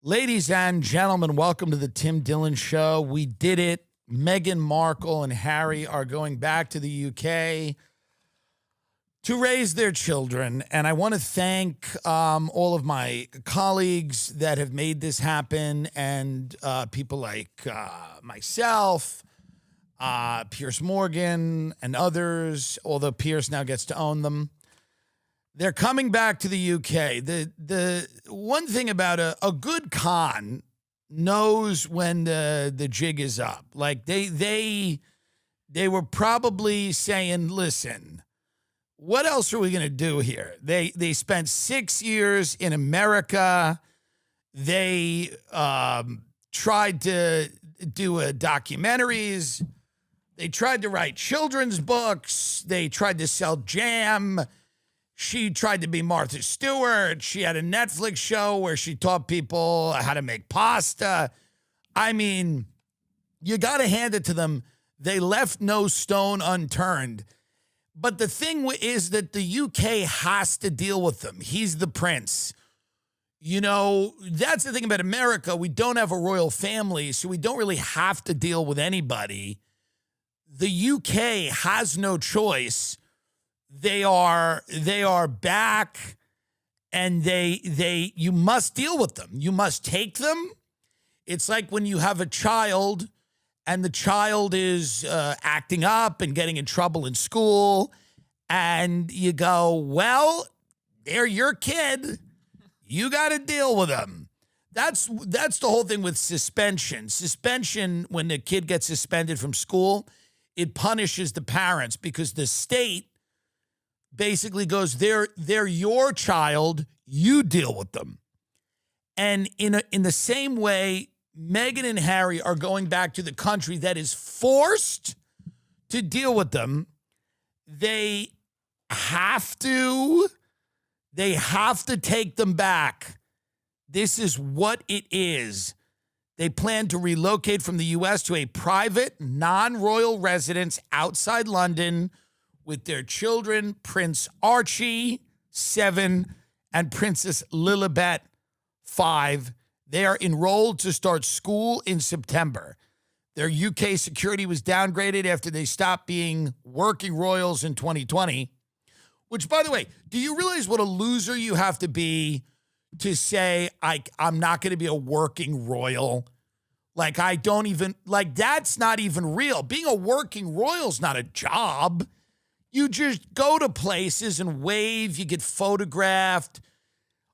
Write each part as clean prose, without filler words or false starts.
Ladies and gentlemen, welcome to the Tim Dillon Show. We did it. Meghan Markle and Harry are going back to the UK to raise their children. And I want to thank all of my colleagues that have made this happen and people like myself, Piers Morgan, and others, although Piers now gets to own them. They're coming back to the UK. The one thing about a good con knows when the jig is up. Like they were probably saying, listen, what else are we going to do here? They spent 6 years in America. They tried to do documentaries. They tried to write children's books. They tried to sell jam. She tried to be Martha Stewart. She had a Netflix show where she taught people how to make pasta. I mean, you got to hand it to them. They left no stone unturned. But the thing is that the UK has to deal with them. He's the prince. You know, that's the thing about America. We don't have a royal family, so we don't really have to deal with anybody. The UK has no choice. They are back, and you must deal with them. You must take them. It's like when you have a child and the child is acting up and getting in trouble in school, and you go, well, they're your kid. You got to deal with them. That's the whole thing with suspension. Suspension, when the kid gets suspended from school, it punishes the parents because the state basically goes, they're your child, you deal with them. And in the same way, Meghan and Harry are going back to the country that is forced to deal with them. They have to take them back. This is what it is. They plan to relocate from the U.S. to a private, non-royal residence outside London with their children, Prince Archie, 7, and Princess Lilibet, 5. They are enrolled to start school in September. Their UK security was downgraded after they stopped being working royals in 2020. Which, by the way, do you realize what a loser you have to be to say, I'm not going to be a working royal? Like, that's not even real. Being a working royal is not a job. You just go to places and wave, you get photographed.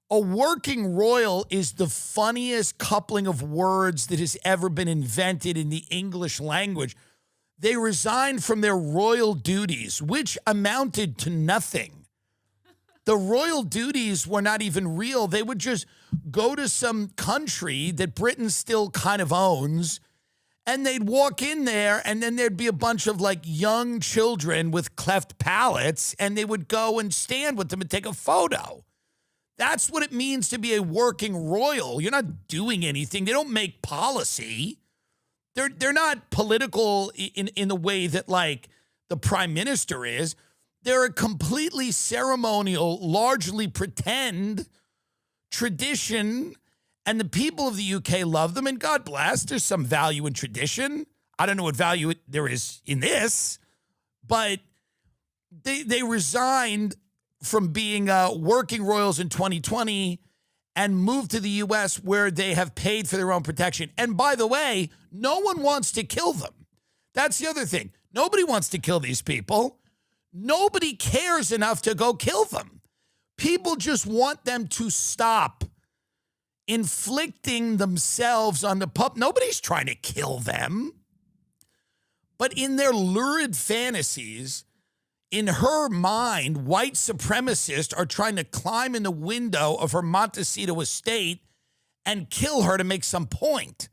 A working royal is the funniest coupling of words that has ever been invented in the English language. They resigned from their royal duties, which amounted to nothing. The royal duties were not even real. They would just go to some country that Britain still kind of owns, and they'd walk in there, and then there'd be a bunch of like young children with cleft palates, and they would go and stand with them and take a photo. That's what it means to be a working royal. You're not doing anything. They don't make policy. They're not political in the way that like the prime minister is. They're a completely ceremonial, largely pretend tradition. And the people of the UK love them, and God bless. There's some value in tradition. I don't know what value there is in this, but they resigned from being working royals in 2020 and moved to the U.S. where they have paid for their own protection. And by the way, no one wants to kill them. That's the other thing. Nobody wants to kill these people. Nobody cares enough to go kill them. People just want them to stop inflicting themselves on the pup. Nobody's trying to kill them. But in their lurid fantasies, in her mind, white supremacists are trying to climb in the window of her Montecito estate and kill her to make some point.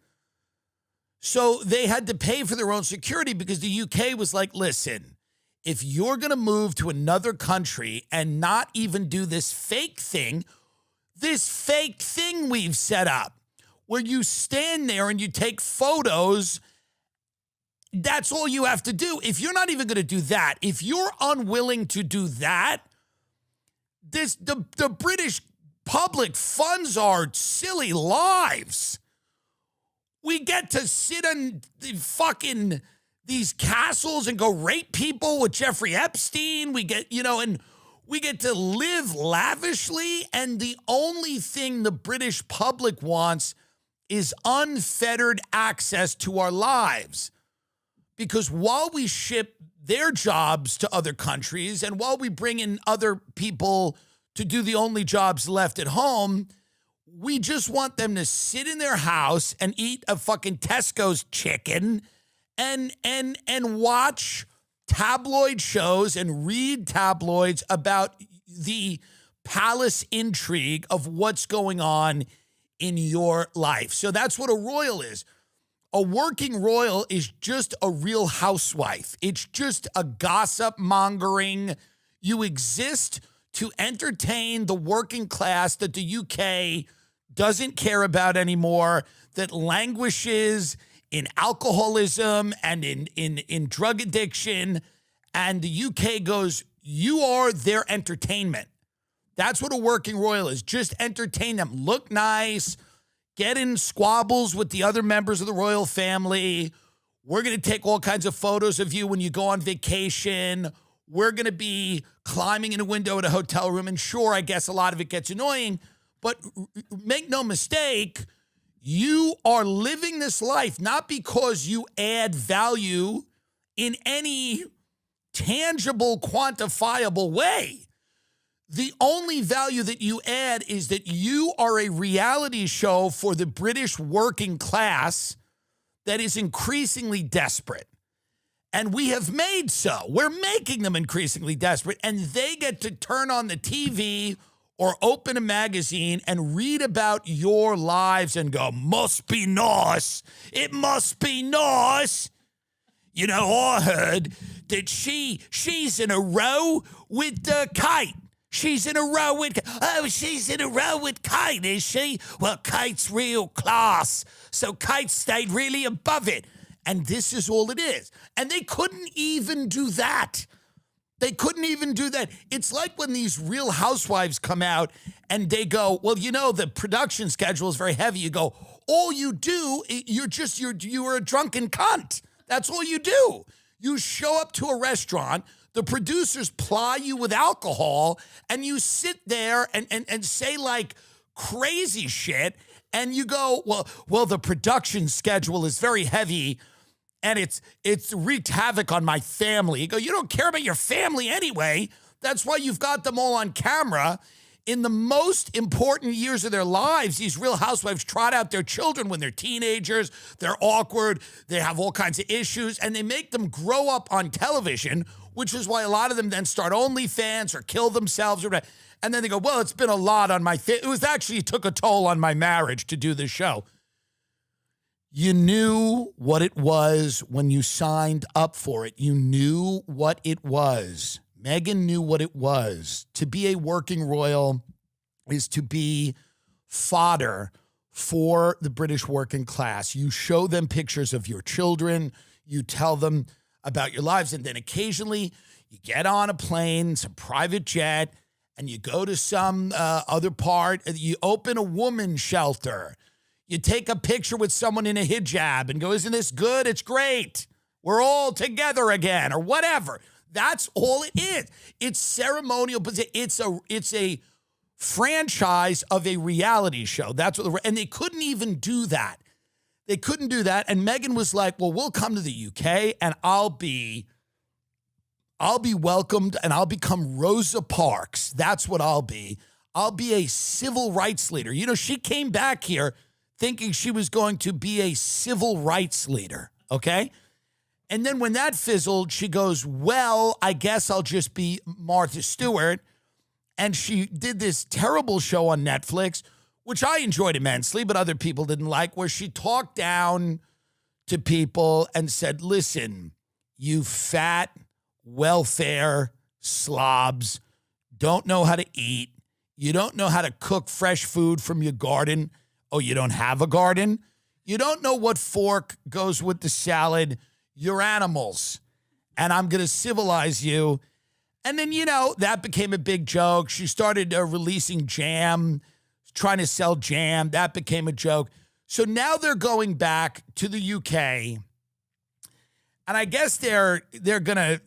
So they had to pay for their own security because the UK was like, listen, if you're going to move to another country and not even do this fake thing we've set up, where you stand there and you take photos, that's all you have to do. If you're not even going to do that, if you're unwilling to do that, the British public funds our silly lives. We get to sit on these castles and go rape people with Jeffrey Epstein. We get, and we get to live lavishly. And the only thing the British public wants is unfettered access to our lives. Because while we ship their jobs to other countries and while we bring in other people to do the only jobs left at home, we just want them to sit in their house and eat a fucking Tesco's chicken and watch tabloid shows and read tabloids about the palace intrigue of what's going on in your life. So that's what a royal is. A working royal is just a real housewife. It's just a gossip mongering. You exist to entertain the working class that the UK doesn't care about anymore, that languishes in alcoholism and in drug addiction. And the UK goes, you are their entertainment. That's what a working royal is. Just entertain them. Look nice. Get in squabbles with the other members of the royal family. We're going to take all kinds of photos of you when you go on vacation. We're going to be climbing in a window at a hotel room. And sure, I guess a lot of it gets annoying, but make no mistake, you are living this life not because you add value in any tangible, quantifiable way. The only value that you add is that you are a reality show for the British working class that is increasingly desperate. And we have made so. We're making them increasingly desperate, and they get to turn on the TV or open a magazine and read about your lives and go, must be nice. It must be nice. I heard that she's in a row with Kate. She's in a row with Kate, is she? Well, Kate's real class. So Kate stayed really above it. And this is all it is. And they couldn't even do that. It's like when these Real Housewives come out and they go, well, the production schedule is very heavy. You go, all you do, you're a drunken cunt. That's all you do. You show up to a restaurant, the producers ply you with alcohol, and you sit there and say like crazy shit, and you go, well, the production schedule is very heavy, and it's wreaked havoc on my family. You go, you don't care about your family anyway. That's why you've got them all on camera. In the most important years of their lives, these Real Housewives trot out their children when they're teenagers. They're awkward. They have all kinds of issues, and they make them grow up on television, which is why a lot of them then start OnlyFans or kill themselves. And then they go, well, it's been a lot on my it took a toll on my marriage to do this show. You knew what it was when you signed up for it. You knew what it was. Meghan knew what it was. To be a working royal is to be fodder for the British working class. You show them pictures of your children. You tell them about your lives. And then occasionally you get on a plane, some private jet, and you go to some other part. You open a woman's shelter. You take a picture with someone in a hijab and go, isn't this good? It's great. We're all together again, or whatever. That's all it is. It's ceremonial, but it's a franchise of a reality show. That's what, and they couldn't even do that. They couldn't do that. And Meghan was like, well, we'll come to the UK and I'll be welcomed and I'll become Rosa Parks. That's what I'll be. I'll be a civil rights leader. She came back here thinking she was going to be a civil rights leader. Okay. And then when that fizzled, she goes, well, I guess I'll just be Martha Stewart. And she did this terrible show on Netflix, which I enjoyed immensely, but other people didn't like, where she talked down to people and said, listen, you fat welfare slobs don't know how to eat. You don't know how to cook fresh food from your garden. Oh, you don't have a garden? You don't know what fork goes with the salad. You're animals, and I'm going to civilize you. And then, that became a big joke. She started releasing jam trying to sell jam. That became a joke. So now they're going back to the UK. And I guess they're going to,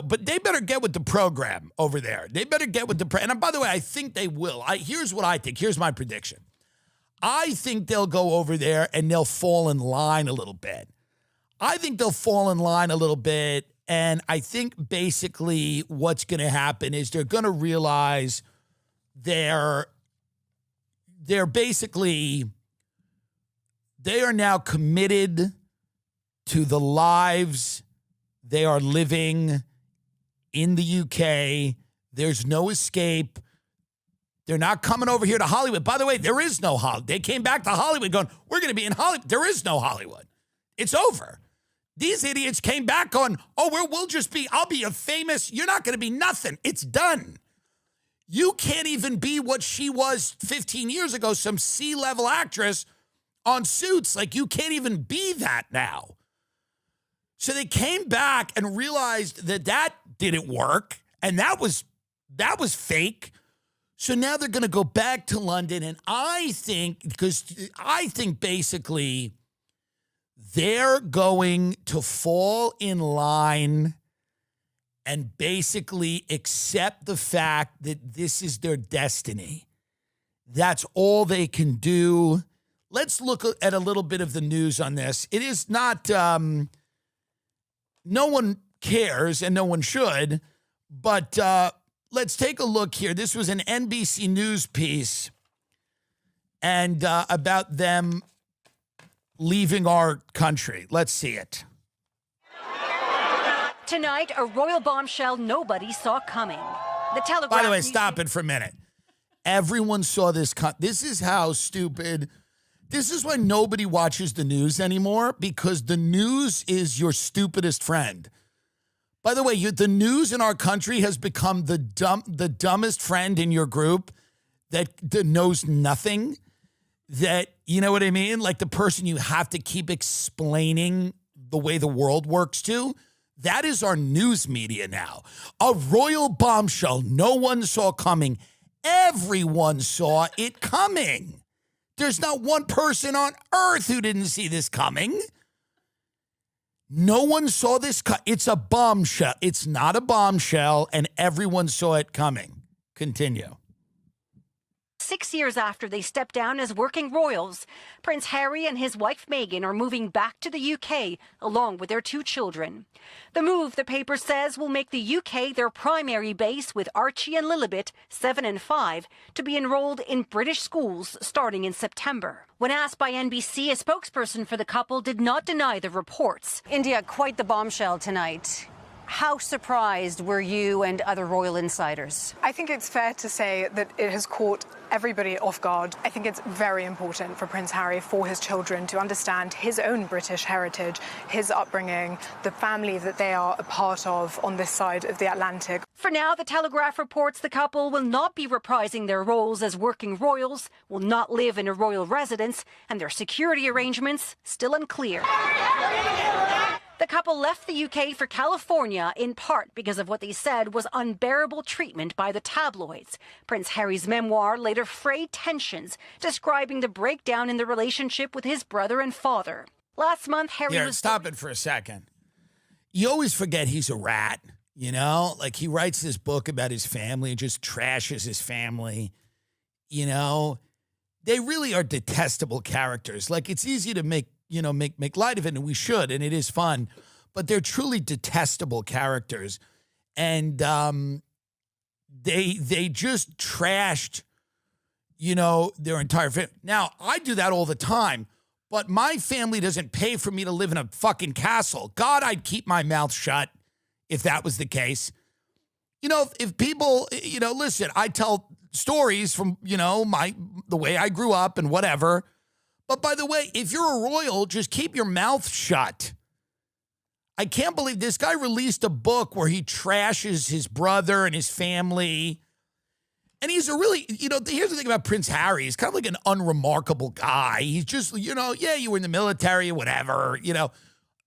but they better get with the program over there. They better get with the and by the way, I think they will. Here's what I think. Here's my prediction. I think they'll go over there and they'll fall in line a little bit. And I think basically what's going to happen is they're going to realize they're basically, they are now committed to the lives they are living in the UK. There's no escape. They're not coming over here to Hollywood. By the way, there is no Hollywood. They came back to Hollywood going, we're going to be in Hollywood. There is no Hollywood. It's over. These idiots came back going, I'll be a famous, you're not going to be nothing. It's done. You can't even be what she was 15 years ago, some C-level actress on Suits. Like, you can't even be that now. So they came back and realized that didn't work, and that was fake. So now they're going to go back to London, and I think basically they're going to fall in line and basically accept the fact that this is their destiny. That's all they can do. Let's look at a little bit of the news on this. It is not, no one cares and no one should, but let's take a look here. This was an NBC News piece and about them leaving our country. Let's see it. Tonight, a royal bombshell nobody saw coming. The Telegraph. By the way, stop it for a minute. Everyone saw this. This is how stupid. This is why nobody watches the news anymore, because the news is your stupidest friend. By the way, the news in our country has become the dumbest friend in your group that knows nothing. That, you know what I mean? Like the person you have to keep explaining the way the world works to. That is our news media now. A royal bombshell no one saw coming. Everyone saw it coming. There's not one person on earth who didn't see this coming. No one saw this. It's a bombshell. It's not a bombshell, and everyone saw it coming. Continue. 6 years after they stepped down as working royals, Prince Harry and his wife Meghan are moving back to the UK along with their 2 children. The move, the paper says, will make the UK their primary base, with Archie and Lilibet, 7 and 5, to be enrolled in British schools starting in September. When asked by NBC, a spokesperson for the couple did not deny the reports. India, quite the bombshell tonight. How surprised were you and other royal insiders? I think it's fair to say that it has caught everybody off guard. I think it's very important for Prince Harry, for his children, to understand his own British heritage, his upbringing, the family that they are a part of on this side of the Atlantic. For now, the Telegraph reports the couple will not be reprising their roles as working royals, will not live in a royal residence, and their security arrangements still unclear. The couple left the UK for California in part because of what they said was unbearable treatment by the tabloids. Prince Harry's memoir later frayed tensions, describing the breakdown in the relationship with his brother and father. Last month, Harry was... Stop it for a second. You always forget he's a rat, you know? Like, he writes this book about his family and just trashes his family, you know? They really are detestable characters. Like, it's easy to make light of it, and we should, and it is fun, but they're truly detestable characters. And they just trashed, their entire family. Now, I do that all the time, but my family doesn't pay for me to live in a fucking castle. God, I'd keep my mouth shut if that was the case. If people, listen, I tell stories from, the way I grew up and whatever. But by the way, if you're a royal, just keep your mouth shut. I can't believe this guy released a book where he trashes his brother and his family. And he's a really, here's the thing about Prince Harry. He's kind of like an unremarkable guy. He's just, yeah, you were in the military, whatever,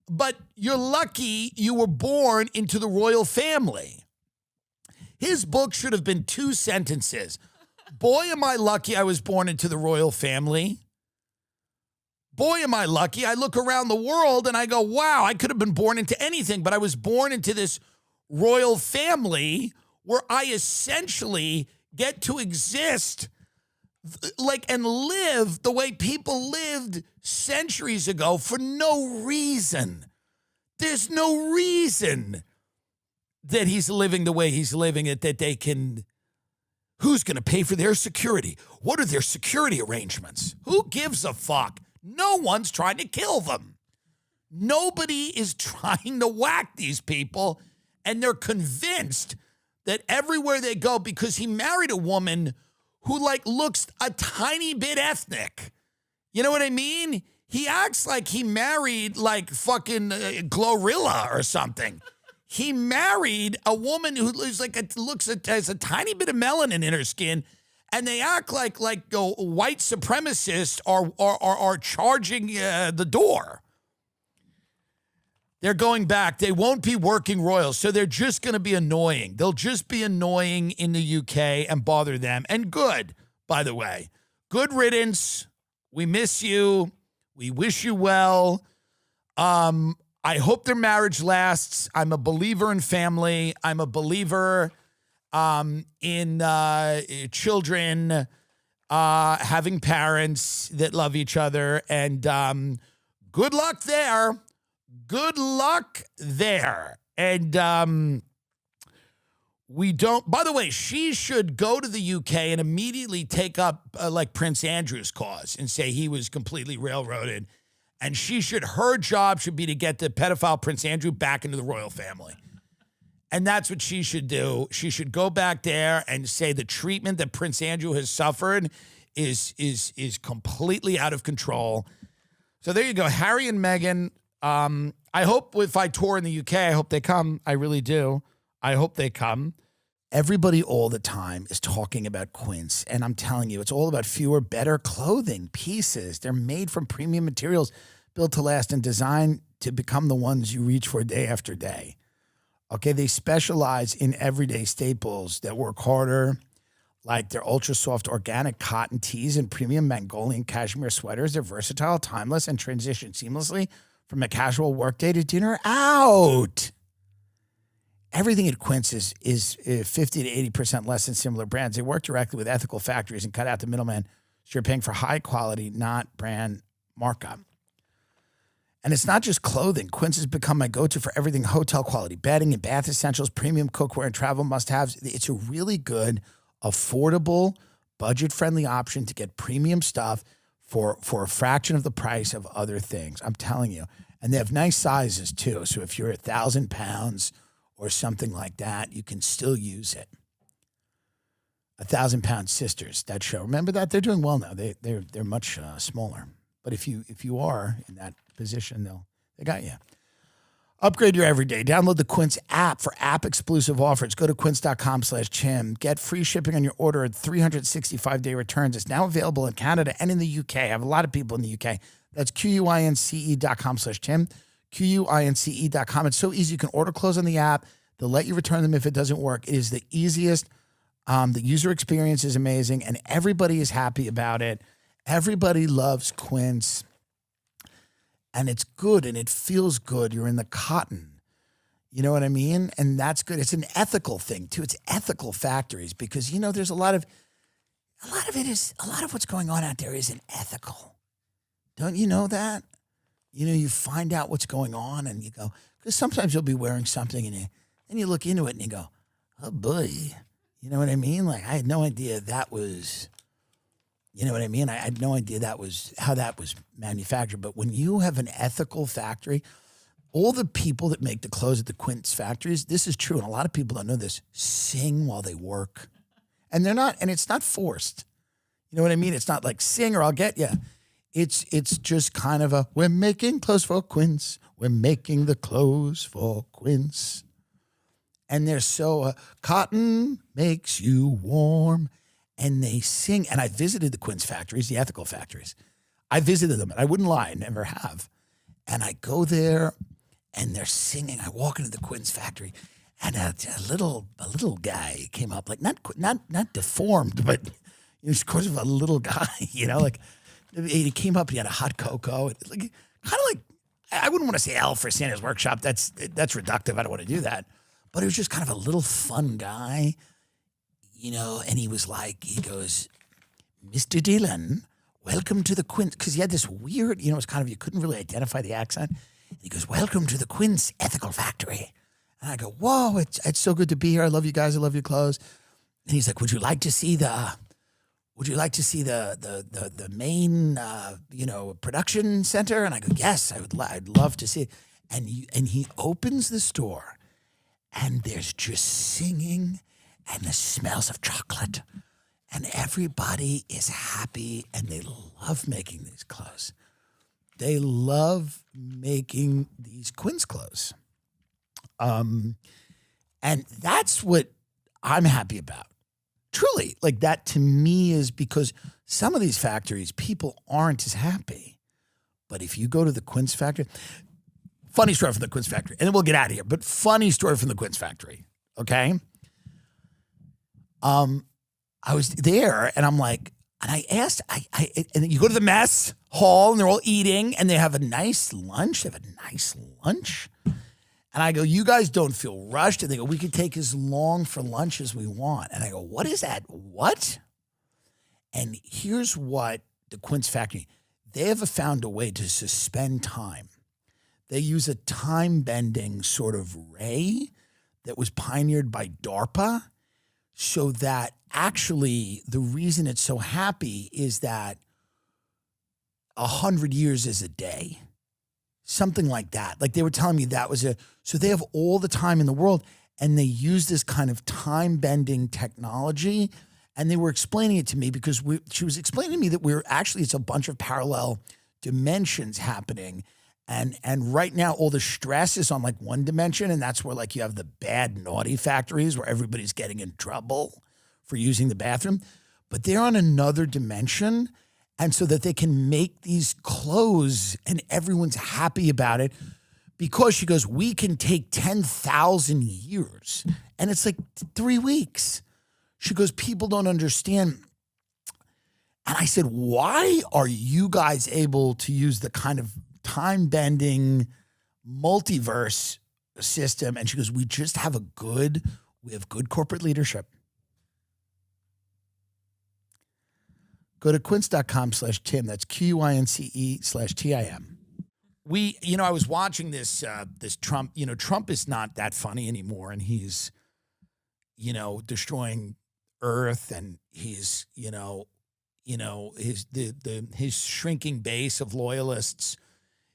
But you're lucky you were born into the royal family. His book should have been 2 sentences. Boy, am I lucky I was born into the royal family. Boy, am I lucky. I look around the world and I go, wow, I could have been born into anything, but I was born into this royal family where I essentially get to exist and live the way people lived centuries ago for no reason. There's no reason that he's living the way he's living it, that they can. Who's going to pay for their security? What are their security arrangements? Who gives a fuck? No one's trying to kill them. Nobody is trying to whack these people, and they're convinced that everywhere they go, because he married a woman who looks a tiny bit ethnic. You know what I mean? He acts like he married fucking Glorilla or something. He married a woman who looks has a tiny bit of melanin in her skin, and they act like white supremacists are charging the door. They're going back. They won't be working royals, so they're just going to be annoying. They'll just be annoying in the UK and bother them. And good, by the way. Good riddance. We miss you. We wish you well. I hope their marriage lasts. I'm a believer in family. I'm a believer in children having parents that love each other. And good luck there. Good luck there. And we don't, by the way, she should go to the UK and immediately take up Prince Andrew's cause and say he was completely railroaded. And her job should be to get the pedophile Prince Andrew back into the royal family. And that's what she should do. She should go back there and say the treatment that Prince Andrew has suffered is completely out of control. So there you go. Harry and Meghan. I hope if I tour in the UK, I hope they come. I really do. I hope they come. Everybody all the time is talking about Quince. And I'm telling you, it's all about fewer, better clothing pieces. They're made from premium materials, built to last and designed to become the ones you reach for day after day. Okay, they specialize in everyday staples that work harder, like their ultra soft organic cotton tees and premium Mongolian cashmere sweaters. They're versatile, timeless, and transition seamlessly from a casual workday to dinner out. Everything at Quince is 50 to 80% less than similar brands. They work directly with ethical factories and cut out the middleman, so you're paying for high quality, not brand markup. And it's not just clothing. Quince has become my go-to for everything hotel quality, bedding and bath essentials, premium cookware and travel must-haves. It's a really good, affordable, budget-friendly option to get premium stuff for a fraction of the price of other things. I'm telling you. And they have nice sizes too. So if you're 1,000 pounds or something like that, you can still use it. 1,000 Pound Sisters, that show. Remember that? They're doing well now. They're much smaller. But if you are in that position, they got you. Upgrade your everyday. Download the Quince app for app-exclusive offers. Go to quince.com/Chim. Get free shipping on your order at 365-day returns. It's now available in Canada and in the UK. I have a lot of people in the UK. That's quince.com/Chim. quince.com. It's so easy. You can order clothes on the app. They'll let you return them if it doesn't work. It is the easiest. The user experience is amazing, and everybody is happy about it. Everybody loves Quince. And it's good, and it feels good. You're in the cotton. You know what I mean? And that's good. It's an ethical thing, too. It's ethical factories because, there's a lot of what's going on out there isn't ethical. Don't you know that? You find out what's going on and you go, because sometimes you'll be wearing something and you look into it and you go, oh boy. You know what I mean? Like, I had no idea that was, you know what I mean? I had no idea that was how that was manufactured. But when you have an ethical factory, all the people that make the clothes at the Quince factories, this is true. And a lot of people don't know this, sing while they work. And it's not forced. You know what I mean? It's not like sing or I'll get you. It's just kind of we're making clothes for Quince. We're making the clothes for Quince. And they're so, cotton makes you warm. And they sing. And I visited the Quince factories, the ethical factories. I visited them. And I wouldn't lie, I never have. And I go there and they're singing. I walk into the Quince factory and a little guy came up, like not deformed, but He was sort of a little guy, like he came up, he had a hot cocoa. Like, kind of like, I wouldn't want to say elf or Santa's workshop. That's reductive. I don't want to do that. But it was just kind of a little fun guy, and he was like, he goes, Mr. Dillon, welcome to the Quince. Because he had this weird, it was kind of, you couldn't really identify the accent. And he goes, welcome to the Quince Ethical Factory. And I go, whoa, it's so good to be here. I love you guys. I love your clothes. And he's like, would you like to see the main, production center? And I go, yes, I'd love to see it. And he opens the store, and there's just singing and the smells of chocolate, and everybody is happy, and they love making these clothes. They love making these Quince clothes. And that's what I'm happy about. Truly, like that to me is because some of these factories, people aren't as happy. But if you go to the Quince factory, funny story from the Quince factory, and then we'll get out of here, but funny story from the Quince factory, okay? I was there, and I'm like, and I asked, and you go to the mess hall, and they're all eating, and they have a nice lunch. And I go, you guys don't feel rushed? And they go, we can take as long for lunch as we want. And I go, what is that? What? And here's what the Quince factory, they have found a way to suspend time. They use a time-bending sort of ray that was pioneered by DARPA, so that actually the reason it's so happy is that 100 years is a day. Something like that. Like they were telling me that was so they have all the time in the world, and they use this kind of time-bending technology, and they were explaining it to me because she was explaining to me that it's a bunch of parallel dimensions happening, and right now all the stress is on like one dimension, and that's where like you have the bad naughty factories where everybody's getting in trouble for using the bathroom, but they're on another dimension. And so that they can make these clothes and everyone's happy about it because she goes, we can take 10,000 years. And it's like 3 weeks. She goes, people don't understand. And I said, why are you guys able to use the kind of time-bending multiverse system? And she goes, we have good corporate leadership. Go to quince.com/Tim. That's QUINCE/TIM. I was watching this Trump. Trump is not that funny anymore, and he's, destroying Earth, and he's, his shrinking base of loyalists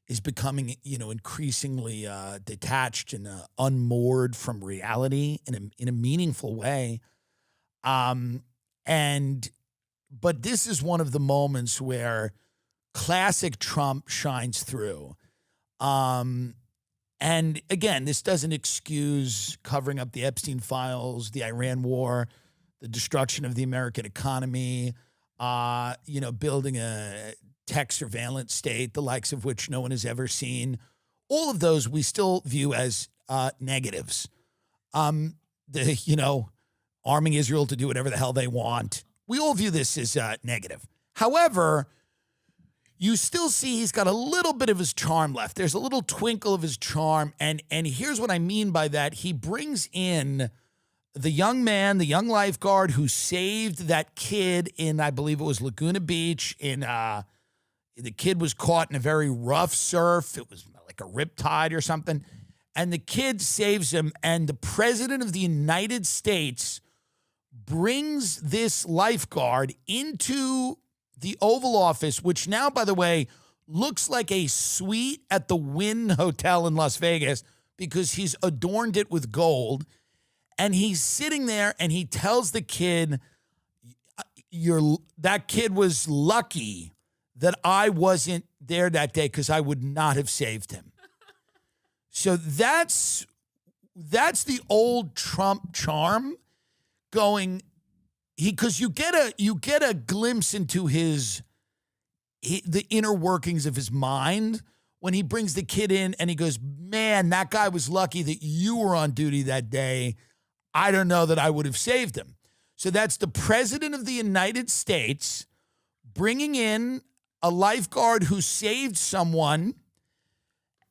is becoming, increasingly detached and unmoored from reality in a meaningful way, But this is one of the moments where classic Trump shines through. And again, this doesn't excuse covering up the Epstein files, the Iran war, the destruction of the American economy, building a tech surveillance state, the likes of which no one has ever seen. All of those we still view as negatives. Arming Israel to do whatever the hell they want. We all view this as negative. However, you still see he's got a little bit of his charm left. There's a little twinkle of his charm. And here's what I mean by that. He brings in the young man, the young lifeguard who saved that kid in, I believe it was Laguna Beach. The kid was caught in a very rough surf. It was like a riptide or something. And the kid saves him. And the president of the United States brings this lifeguard into the Oval Office, which now, by the way, looks like a suite at the Wynn Hotel in Las Vegas because he's adorned it with gold. And he's sitting there and he tells the kid, that kid was lucky that I wasn't there that day because I would not have saved him. So that's the old Trump charm going, because you get a glimpse into the inner workings of his mind when he brings the kid in and he goes, man, that guy was lucky that you were on duty that day. I don't know that I would have saved him. So that's the president of the United States bringing in a lifeguard who saved someone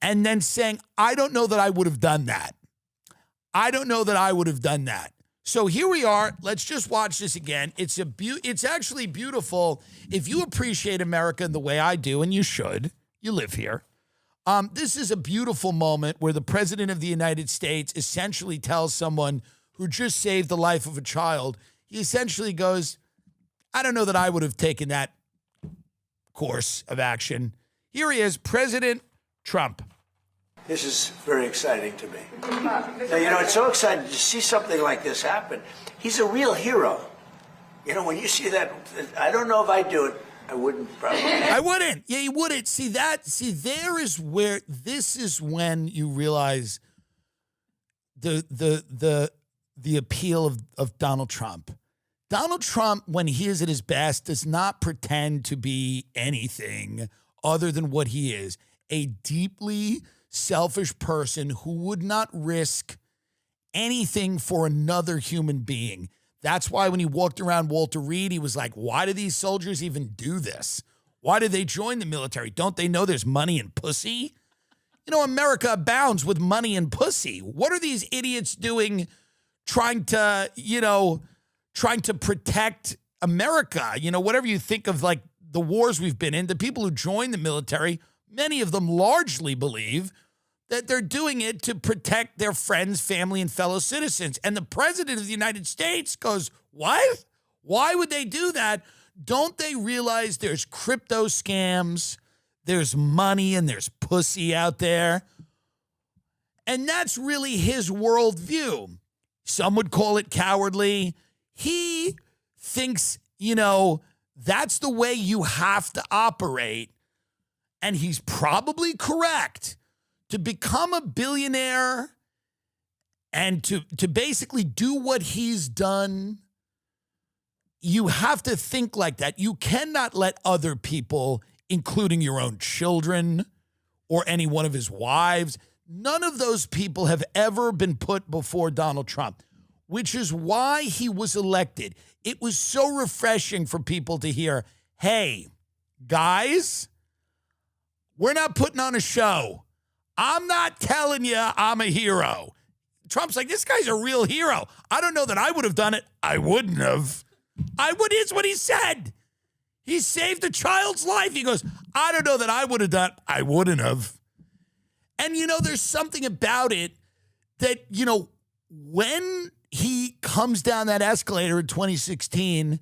and then saying, I don't know that I would have done that. I don't know that I would have done that. So here we are. Let's just watch this again. It's actually beautiful. If you appreciate America the way I do, and you should, you live here. This is a beautiful moment where the president of the United States essentially tells someone who just saved the life of a child, he essentially goes, I don't know that I would have taken that course of action. Here he is, President Trump. This is very exciting to me. Now, it's so exciting to see something like this happen. He's a real hero. When you see that, I don't know if I'd do it. I wouldn't probably. I wouldn't. Yeah, you wouldn't. See, there is where, this is when you realize the appeal of Donald Trump. Donald Trump, when he is at his best, does not pretend to be anything other than what he is, a deeply selfish person who would not risk anything for another human being. That's why when he walked around Walter Reed, he was like, why do these soldiers even do this? Why do they join the military? Don't they know there's money and pussy? America abounds with money and pussy. What are these idiots doing trying to protect America? Whatever you think of, like, the wars we've been in, the people who join the military, many of them largely believe that they're doing it to protect their friends, family, and fellow citizens. And the president of the United States goes, what? Why would they do that? Don't they realize there's crypto scams, there's money, and there's pussy out there? And that's really his worldview. Some would call it cowardly. He thinks, that's the way you have to operate. And he's probably correct. To become a billionaire and to basically do what he's done, you have to think like that. You cannot let other people, including your own children or any one of his wives, none of those people have ever been put before Donald Trump, which is why he was elected. It was so refreshing for people to hear, hey, guys, we're not putting on a show. I'm not telling you I'm a hero. Trump's like, this guy's a real hero. I don't know that I would have done it. I wouldn't have. Is what he said. He saved a child's life. He goes, I don't know that I would have done it. I wouldn't have. And, there's something about it that, when he comes down that escalator in 2016,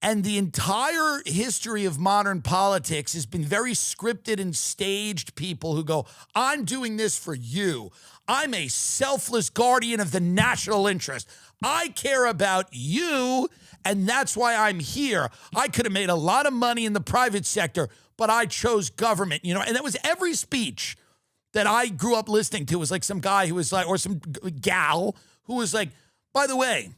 and the entire history of modern politics has been very scripted and staged people who go, I'm doing this for you. I'm a selfless guardian of the national interest. I care about you, and that's why I'm here. I could have made a lot of money in the private sector, but I chose government, and that was every speech that I grew up listening to. It was like some guy who was like, or some gal who was like, by the way,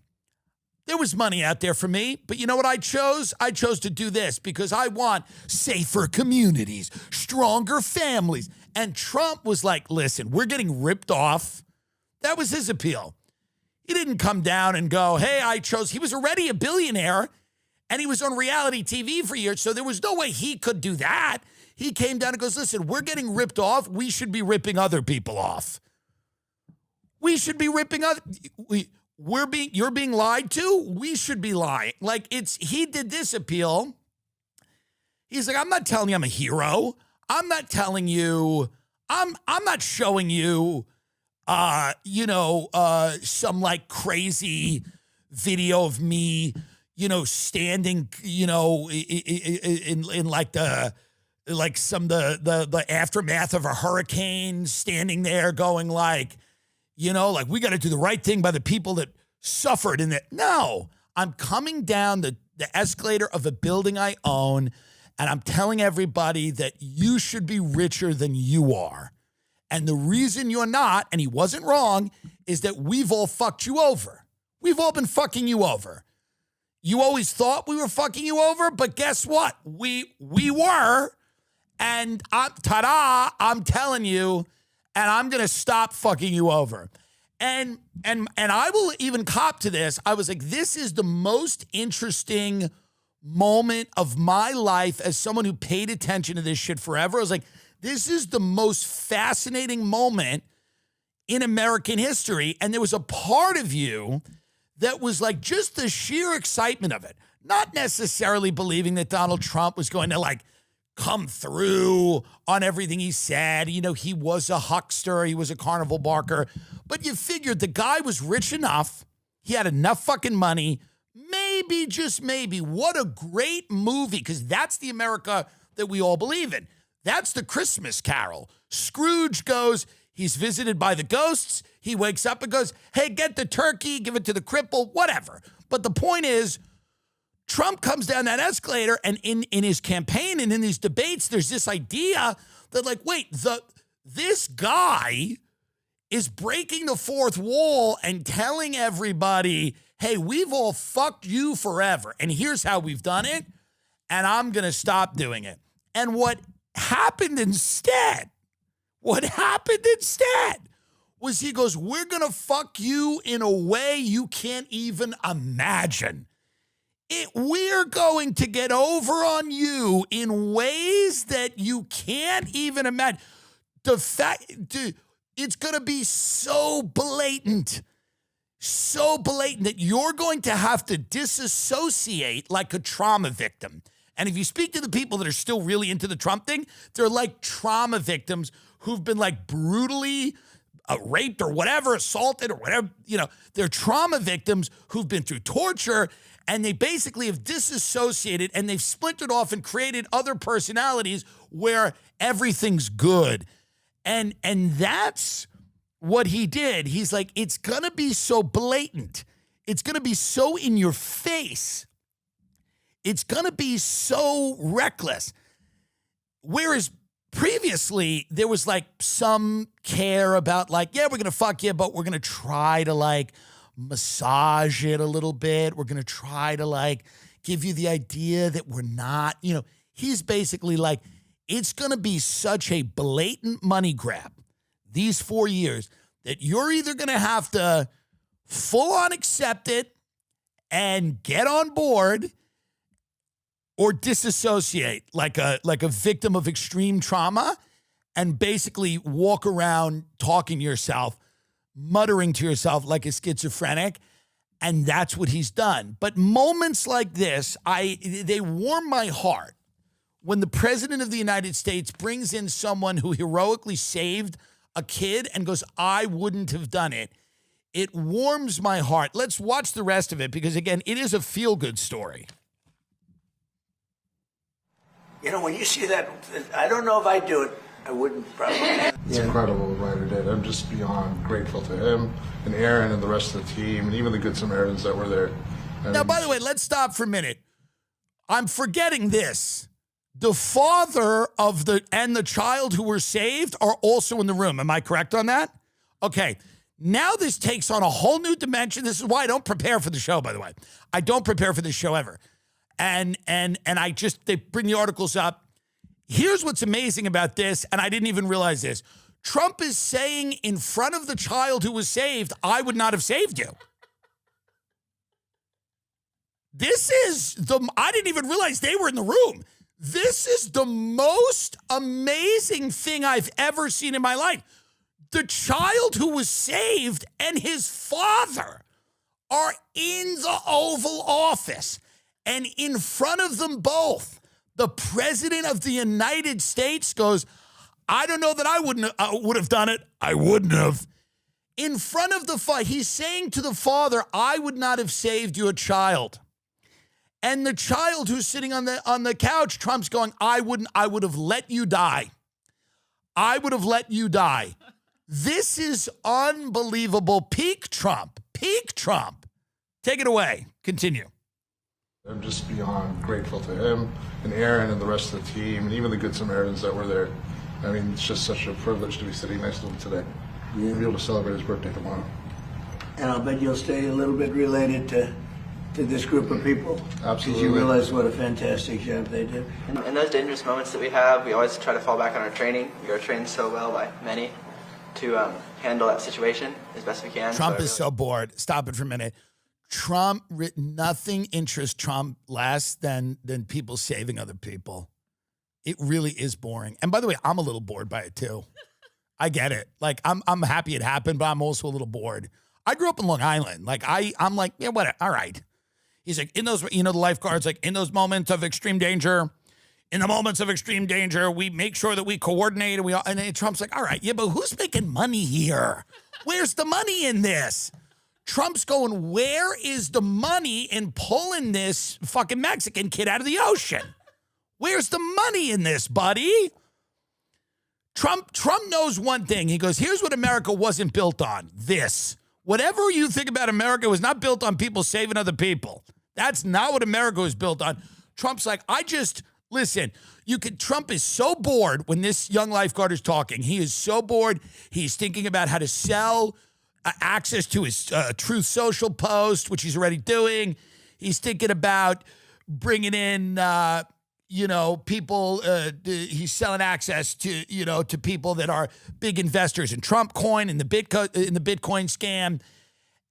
there was money out there for me, but you know what I chose? I chose to do this because I want safer communities, stronger families. And Trump was like, listen, we're getting ripped off. That was his appeal. He didn't come down and go, hey, he was already a billionaire and he was on reality TV for years, so there was no way he could do that. He came down and goes, listen, we're getting ripped off. We should be ripping other people off. We should be ripping you're being lied to. We should be lying. He did this appeal. He's like, I'm not telling you I'm a hero. I'm not telling you, I'm not showing you, some like crazy video of me, standing, in like the aftermath of a hurricane, standing there going like, we got to do the right thing by the people that suffered in it. No, I'm coming down the escalator of a building I own, and I'm telling everybody that you should be richer than you are. And the reason you're not, and he wasn't wrong, is that we've all fucked you over. We've all been fucking you over. You always thought we were fucking you over, but guess what? We were, and I'm telling you, and I'm going to stop fucking you over. And I will even cop to this. I was like, this is the most interesting moment of my life as someone who paid attention to this shit forever. I was like, this is the most fascinating moment in American history. And there was a part of you that was like just the sheer excitement of it. Not necessarily believing that Donald Trump was going to like come through on everything he said. You know, he was a huckster. He was a carnival barker. But you figured the guy was rich enough. He had enough fucking money. Maybe, just maybe, what a great movie, because that's the America that we all believe in. That's the Christmas Carol. Scrooge goes, he's visited by the ghosts. He wakes up and goes, hey, get the turkey, give it to the cripple, whatever. But the point is, Trump comes down that escalator, and in his campaign and in these debates, there's this idea that, like, wait, this guy is breaking the fourth wall and telling everybody, hey, we've all fucked you forever, and here's how we've done it, and I'm going to stop doing it. And what happened instead was he goes, we're going to fuck you in a way you can't even imagine. We're going to get over on you in ways that you can't even imagine. It's going to be so blatant that you're going to have to disassociate like a trauma victim. And if you speak to the people that are still really into the Trump thing, they're like trauma victims who've been like brutally raped or whatever, assaulted or whatever. You know, they're trauma victims who've been through torture, and they basically have disassociated and they've splintered off and created other personalities where everything's good. And that's what he did. He's like, it's going to be so blatant. It's going to be so in your face. It's going to be so reckless. Whereas previously there was like some care about like, yeah, we're going to fuck you, but we're going to try to like massage it a little bit. We're going to try to like give you the idea that we're not, you know, he's basically like, it's going to be such a blatant money grab these 4 years that you're either going to have to full on accept it and get on board or disassociate like a victim of extreme trauma and basically walk around talking to yourself, muttering to yourself like a schizophrenic. And that's what he's done. But moments like this, they warm my heart when the president of the United States brings in someone who heroically saved a kid and goes, I wouldn't have done it. It warms my heart. Let's watch the rest of it because, again, it is a feel-good story. You know, when you see that, I don't know if I'd do it. I wouldn't probably. It's incredible what Ryder did. I'm just beyond grateful to him and Aaron and the rest of the team and even the Good Samaritans that were there. Now, by the way, let's stop for a minute. I'm forgetting this. The father of and the child who were saved are also in the room. Am I correct on that? Okay. Now this takes on a whole new dimension. This is why I don't prepare for the show, by the way. I don't prepare for this show ever. And they bring the articles up. Here's what's amazing about this, and I didn't even realize this. Trump is saying in front of the child who was saved, I would not have saved you. I didn't even realize they were in the room. This is the most amazing thing I've ever seen in my life. The child who was saved and his father are in the Oval Office. And in front of them both, the president of the United States goes, I don't know that I would have done it. I wouldn't have. In front of the father, he's saying to the father, I would not have saved your child. And the child who's sitting on the couch, Trump's going, I would have let you die. I would have let you die. This is unbelievable. Peak Trump. Take it away. Continue. I'm just beyond grateful to him and Aaron and the rest of the team and even the Good Samaritans that were there. I mean, it's just such a privilege to be sitting next to him today and be able to celebrate his birthday tomorrow. And I'll bet you'll stay a little bit related to this group of people. Absolutely. Because you realize what a fantastic job they did. In those dangerous moments that we have, we always try to fall back on our training. We are trained so well by many. to handle that situation as best we can. Trump is so bored. Stop it for a minute. Nothing interests Trump less than people saving other people. It really is boring. And by the way, I'm a little bored by it too. I get it. Like I'm happy it happened, but I'm also a little bored. I grew up in Long Island. Like I'm like, yeah, whatever. All right. He's like, in those, the lifeguards, like in those moments of extreme danger, we make sure that we coordinate and Trump's like, all right, yeah, but who's making money here? Where's the money in this? Trump's going, where is the money in pulling this fucking Mexican kid out of the ocean? Where's the money in this, buddy? Trump knows one thing. He goes, here's what America wasn't built on. This. Whatever you think about America was not built on people saving other people. That's not what America was built on. Trump's like, listen, Trump is so bored when this young lifeguard is talking. He is so bored. He's thinking about how to sell access to his Truth Social post, which he's already doing. He's thinking about bringing in, people. He's selling access to people that are big investors in Trump coin and the Bitcoin scam.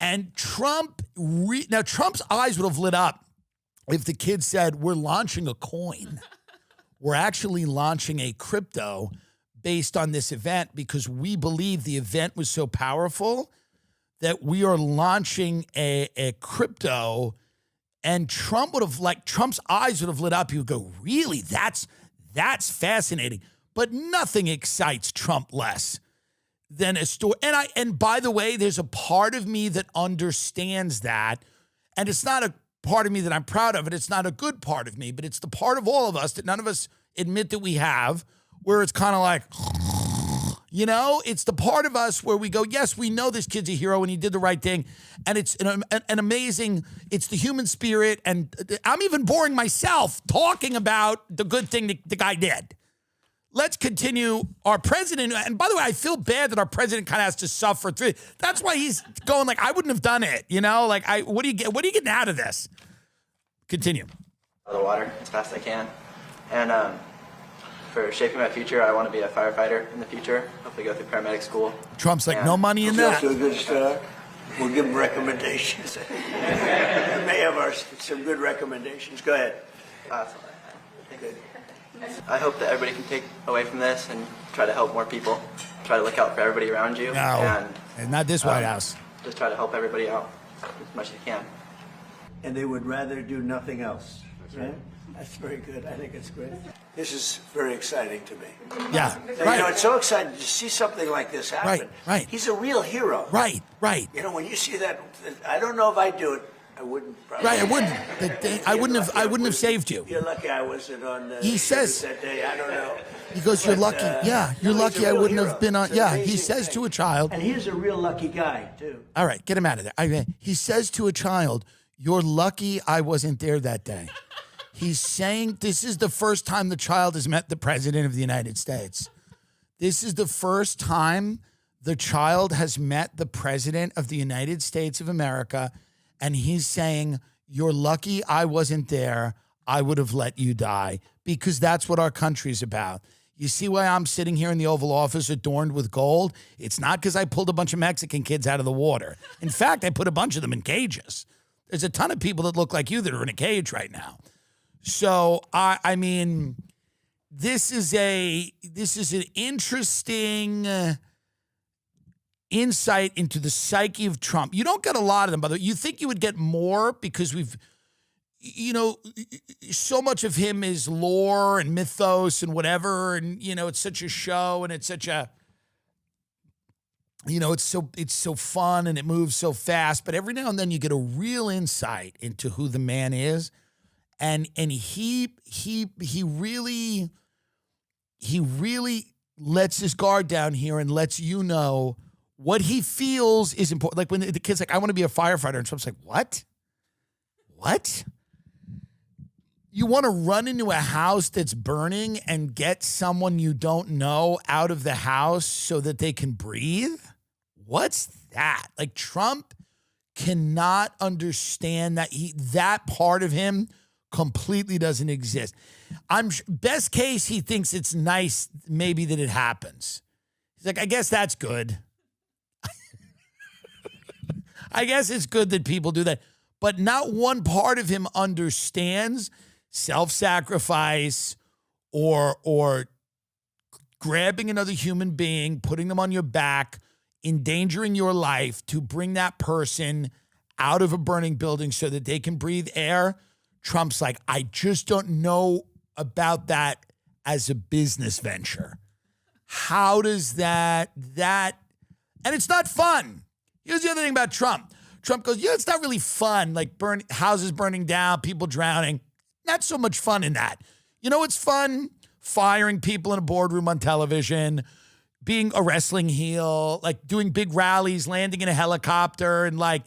And Trump's eyes would have lit up if the kid said, "We're launching a coin. We're actually launching a crypto based on this event because we believe the event was so powerful that we are launching a crypto." And Trump's eyes would have lit up. He would go, really? That's fascinating. But nothing excites Trump less than a story. And by the way, there's a part of me that understands that. And it's not a part of me that I'm proud of, and it's not a good part of me, but it's the part of all of us that none of us admit that we have, where it's kind of like, it's the part of us where we go, yes, we know this kid's a hero and he did the right thing. And it's an amazing, it's the human spirit. And I'm even boring myself talking about the good thing that the guy did. Let's continue. Our president, and by the way, I feel bad that our president kind of has to suffer through it. That's why he's going like, I wouldn't have done it. What are you getting out of this? Continue. Out of the water as fast as I can. And for shaping my future, I want to be a firefighter in the future. Hopefully go through paramedic school. Trump's like, no money in that. To a good start. We'll give him recommendations. We may have some good recommendations. Go ahead. Good. I hope that everybody can take away from this and try to help more people. Try to look out for everybody around you. No, and not this White House. Just try to help everybody out as much as you can. And they would rather do nothing else. Right? That's very good. I think it's great. This is very exciting to me. Yeah, right. It's so exciting to see something like this happen. Right. He's a real hero. Right. When you see that, I don't know if I'd do it. I wouldn't. Probably. Right, I wouldn't. I wouldn't have saved you. You're lucky I wasn't on. He says that day. I don't know. He goes, "You're lucky." Yeah, you're lucky. I wouldn't have been on. Yeah, he says to a child, and he's a real lucky guy too. All right, get him out of there. He says to a child, "You're lucky I wasn't there that day." He's saying this is the first time the child has met the president of the United States. This is the first time the child has met the president of the United States of America. And he's saying, you're lucky I wasn't there. I would have let you die. Because that's what our country's about. You see why I'm sitting here in the Oval Office adorned with gold? It's not because I pulled a bunch of Mexican kids out of the water. In fact, I put a bunch of them in cages. There's a ton of people that look like you that are in a cage right now. So, I mean, this is an interesting insight into the psyche of Trump. You don't get a lot of them, by the way. You think you would get more because we've, so much of him is lore and mythos and whatever. And, it's such a show and it's such a, it's so fun and it moves so fast. But every now and then you get a real insight into who the man is. And he really lets his guard down here and lets you know what he feels is important. Like when the kid's like, I want to be a firefighter. And Trump's like, what? What? You want to run into a house that's burning and get someone you don't know out of the house so that they can breathe? What's that? Like Trump cannot understand that part of him completely doesn't exist. Best case, he thinks it's nice maybe that it happens. He's like, I guess that's good. I guess it's good that people do that. But not one part of him understands self-sacrifice or grabbing another human being, putting them on your back, endangering your life to bring that person out of a burning building so that they can breathe air. Trump's like, I just don't know about that as a business venture. How does that, and it's not fun. Here's the other thing about Trump. Trump goes, yeah, it's not really fun, like houses burning down, people drowning. Not so much fun in that. You know what's fun? Firing people in a boardroom on television, being a wrestling heel, like doing big rallies, landing in a helicopter, and like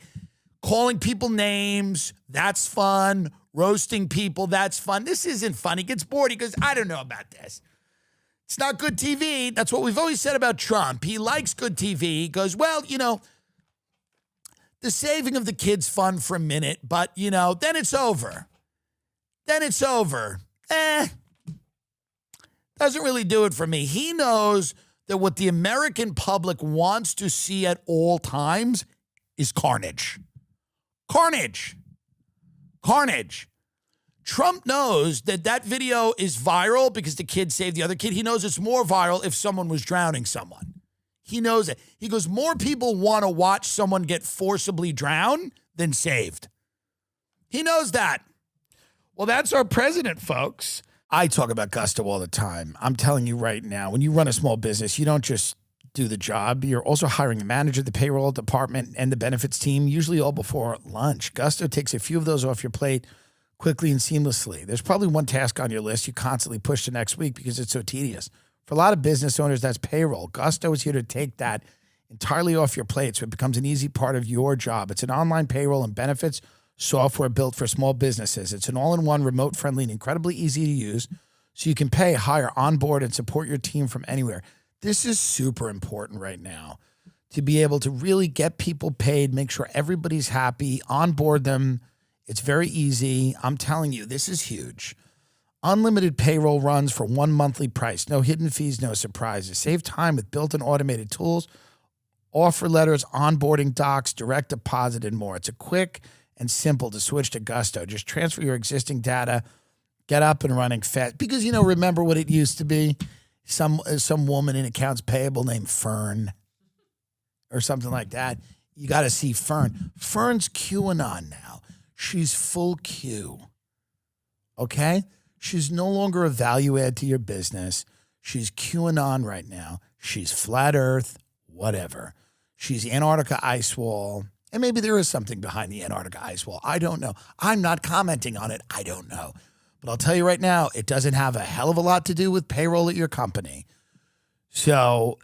calling people names. That's fun. Roasting people, that's fun. This isn't fun. He gets bored. He goes, I don't know about this. It's not good TV. That's what we've always said about Trump. He likes good TV. He goes, well, you know, the saving of the kids fun for a minute, but, you know, then it's over. Then it's over. Doesn't really do it for me. He knows that what the American public wants to see at all times is carnage. Carnage. Carnage. Trump knows that video is viral because the kid saved the other kid. He knows it's more viral if someone was drowning someone. He knows it. He goes, more people want to watch someone get forcibly drowned than saved. He knows that. Well, that's our president, folks. I talk about gusto all the time. I'm telling you right now, when you run a small business, you don't just do the job. You're also hiring a manager, the payroll department, and the benefits team, usually all before lunch. Gusto takes a few of those off your plate quickly and seamlessly. There's probably one task on your list you constantly push to next week because it's so tedious. For a lot of business owners, that's payroll. Gusto is here to take that entirely off your plate so it becomes an easy part of your job. It's an online payroll and benefits software built for small businesses. It's an all-in-one, remote-friendly, and incredibly easy to use so you can pay, hire, onboard, and support your team from anywhere. This is super important right now to be able to really get people paid, make sure everybody's happy, onboard them. It's very easy. I'm telling you, this is huge. Unlimited payroll runs for one monthly price. No hidden fees, no surprises. Save time with built-in automated tools, offer letters, onboarding docs, direct deposit, and more. It's a quick and simple to switch to Gusto. Just transfer your existing data, get up and running fast. Because, you know, remember what it used to be? Some woman in accounts payable named Fern or something like that. You got to see Fern. Fern's QAnon now. She's full Q. Okay? She's no longer a value add to your business. She's QAnon right now. She's flat earth, whatever. She's Antarctica ice wall. And maybe there is something behind the Antarctica ice wall. I don't know. I'm not commenting on it. I don't know. But I'll tell you right now, it doesn't have a hell of a lot to do with payroll at your company. So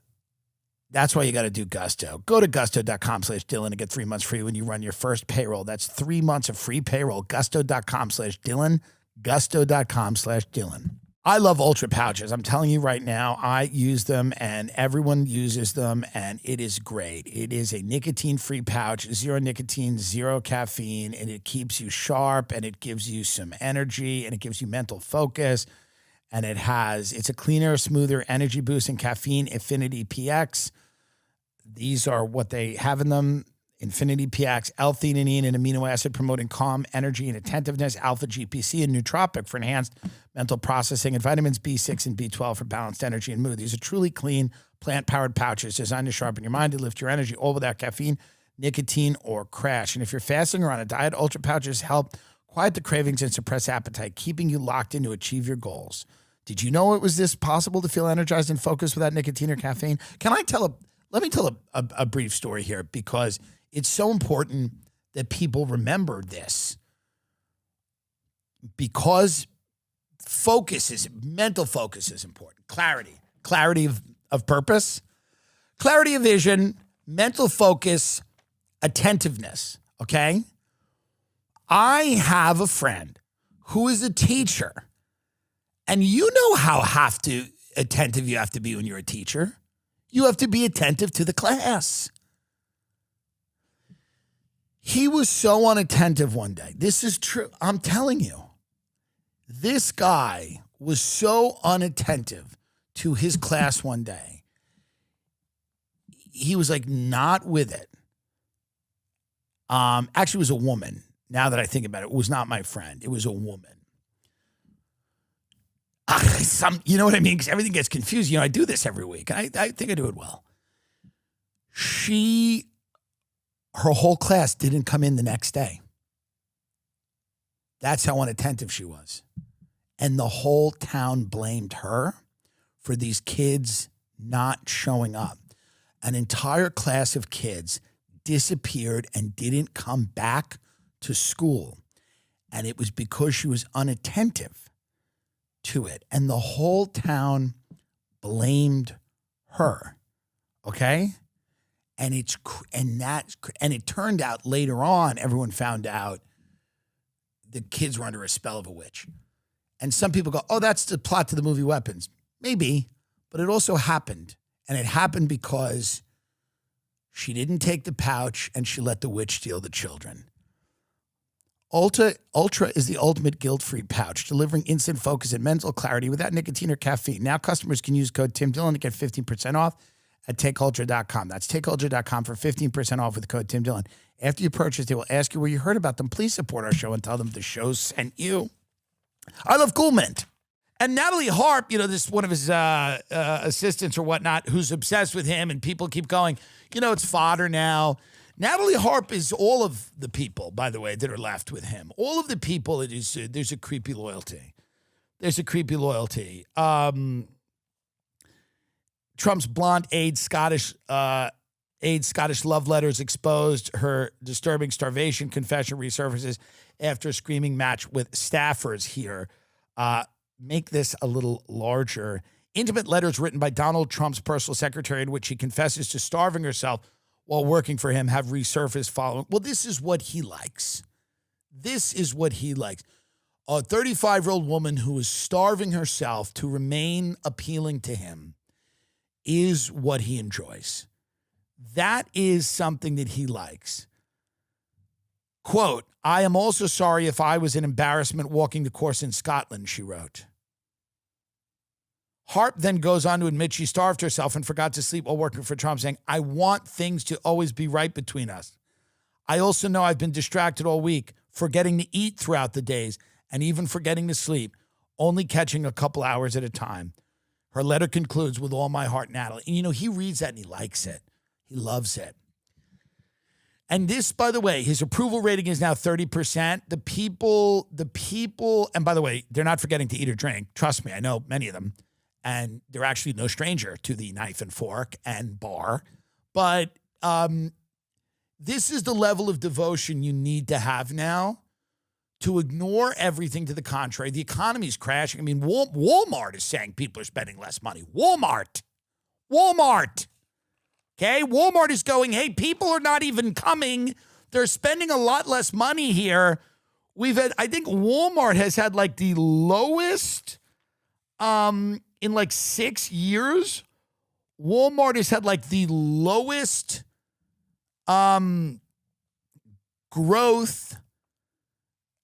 that's why you got to do Gusto. Go to gusto.com/Dillon and get 3 months free when you run your first payroll. That's 3 months of free payroll. Gusto.com/Dillon. Gusto.com/Dillon. I love Ultra pouches. I'm telling you right now, I use them and everyone uses them and it is great. It is a nicotine-free pouch, 0 nicotine, 0 caffeine, and it keeps you sharp and it gives you some energy and it gives you mental focus. And it's a cleaner, smoother, energy-boosting caffeine Infinity PX. These are what they have in them. Infinity PX, L-theanine, an amino acid promoting calm, energy, and attentiveness, alpha GPC, and nootropic for enhanced mental processing, and vitamins B6 and B12 for balanced energy and mood. These are truly clean, plant-powered pouches designed to sharpen your mind, to lift your energy, all without caffeine, nicotine, or crash. And if you're fasting or on a diet, Ultra pouches help quiet the cravings and suppress appetite, keeping you locked in to achieve your goals. Did you know it was this possible to feel energized and focused without nicotine or caffeine? Let me tell a brief story here because it's so important that people remember this because mental focus is important. Clarity of purpose, clarity of vision, mental focus, attentiveness, okay? I have a friend who is a teacher, and you know how attentive you have to be when you're a teacher. You have to be attentive to the class. He was so unattentive one day. This is true. I'm telling you. This guy was so unattentive to his class one day. he was like not with it. Actually, it was a woman. Now that I think about it, it was not my friend. It was a woman. You know what I mean? Because everything gets confused. You know, I do this every week. I think I do it well. Her whole class didn't come in the next day. That's how unattentive she was. And the whole town blamed her for these kids not showing up. An entire class of kids disappeared and didn't come back to school. And it was because she was unattentive to it. And the whole town blamed her. Okay? And it turned out later on, everyone found out the kids were under a spell of a witch. And some people go, oh, that's the plot to the movie Weapons. Maybe, but it also happened. And it happened because she didn't take the pouch and she let the witch steal the children. Ultra is the ultimate guilt-free pouch, delivering instant focus and mental clarity without nicotine or caffeine. Now customers can use code Tim Dillon to get 15% off at takeultra.com. That's takeultra.com for 15% off with code Tim Dillon. After you purchase, they will ask you where you heard about them. Please support our show and tell them the show sent you. I love Cool Mint. And Natalie Harp, this one of his assistants or whatnot, who's obsessed with him, and people keep going, it's fodder now. Natalie Harp is all of the people, by the way, that are left with him. All of the people, there's a creepy loyalty. There's a creepy loyalty. Trump's blonde Scottish love letters exposed. Her disturbing starvation confession resurfaces after a screaming match with staffers here. Make this a little larger. Intimate letters written by Donald Trump's personal secretary in which she confesses to starving herself while working for him have resurfaced following. Well, this is what he likes. This is what he likes. A 35-year-old woman who is starving herself to remain appealing to him is what he enjoys. That is something that he likes. Quote, I am also sorry if I was an embarrassment walking the course in Scotland, she wrote. Harp then goes on to admit she starved herself and forgot to sleep while working for Trump, saying, I want things to always be right between us. I also know I've been distracted all week, forgetting to eat throughout the days and even forgetting to sleep, only catching a couple hours at a time. Her letter concludes with all my heart, Natalie. And, he reads that and he likes it. He loves it. And this, by the way, his approval rating is now 30%. The people, and by the way, they're not forgetting to eat or drink. Trust me, I know many of them. And they're actually no stranger to the knife and fork and bar. But this is the level of devotion you need to have now to ignore everything to the contrary. The economy's crashing. I mean, Walmart is saying people are spending less money. Walmart. Okay, Walmart is going, hey, people are not even coming. They're spending a lot less money here. I think Walmart has had like the lowest, in like 6 years, Walmart has had like the lowest growth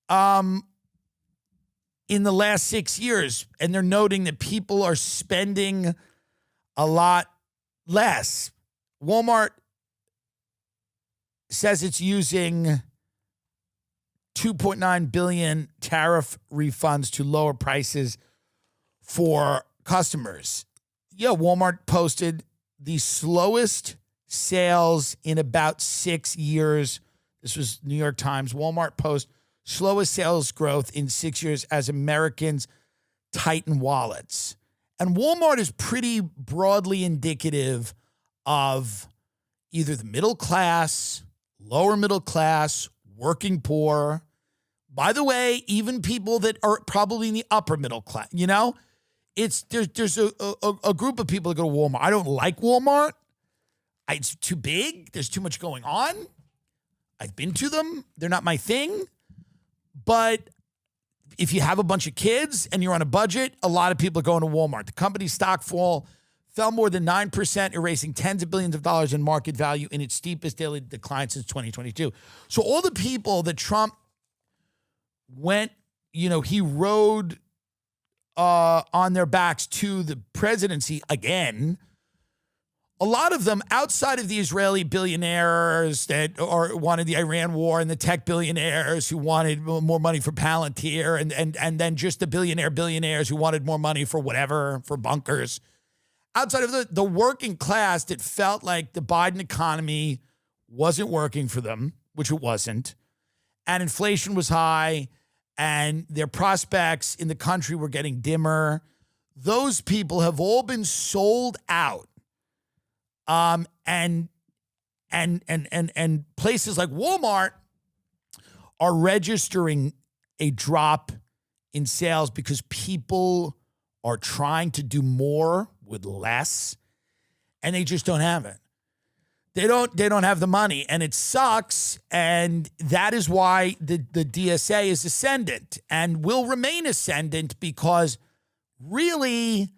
in the last 6 years. And they're noting that people are spending a lot less. Walmart says it's using $2.9 billion tariff refunds to lower prices for customers. Yeah, Walmart posted the slowest sales in about 6 years. This was New York Times. Walmart post slowest sales growth in 6 years as Americans tighten wallets. And Walmart is pretty broadly indicative of either the middle class, lower middle class, working poor. By the way, even people that are probably in the upper middle class, there's a group of people that go to Walmart. I don't like Walmart. It's too big. There's too much going on. I've been to them. They're not my thing. But if you have a bunch of kids and you're on a budget, a lot of people are going to Walmart. The company's stock fell more than 9%, erasing tens of billions of dollars in market value in its steepest daily decline since 2022. So all the people that Trump went, he rode on their backs to the presidency again, a lot of them outside of the Israeli billionaires that wanted the Iran war and the tech billionaires who wanted more money for Palantir and then just the billionaires who wanted more money for whatever, for bunkers. Outside of the working class that felt like the Biden economy wasn't working for them, which it wasn't, and inflation was high and their prospects in the country were getting dimmer, those people have all been sold out. And places like Walmart are registering a drop in sales because people are trying to do more with less, and they just don't have it. They don't have the money, and it sucks. And that is why the DSA is ascendant and will remain ascendant, because really,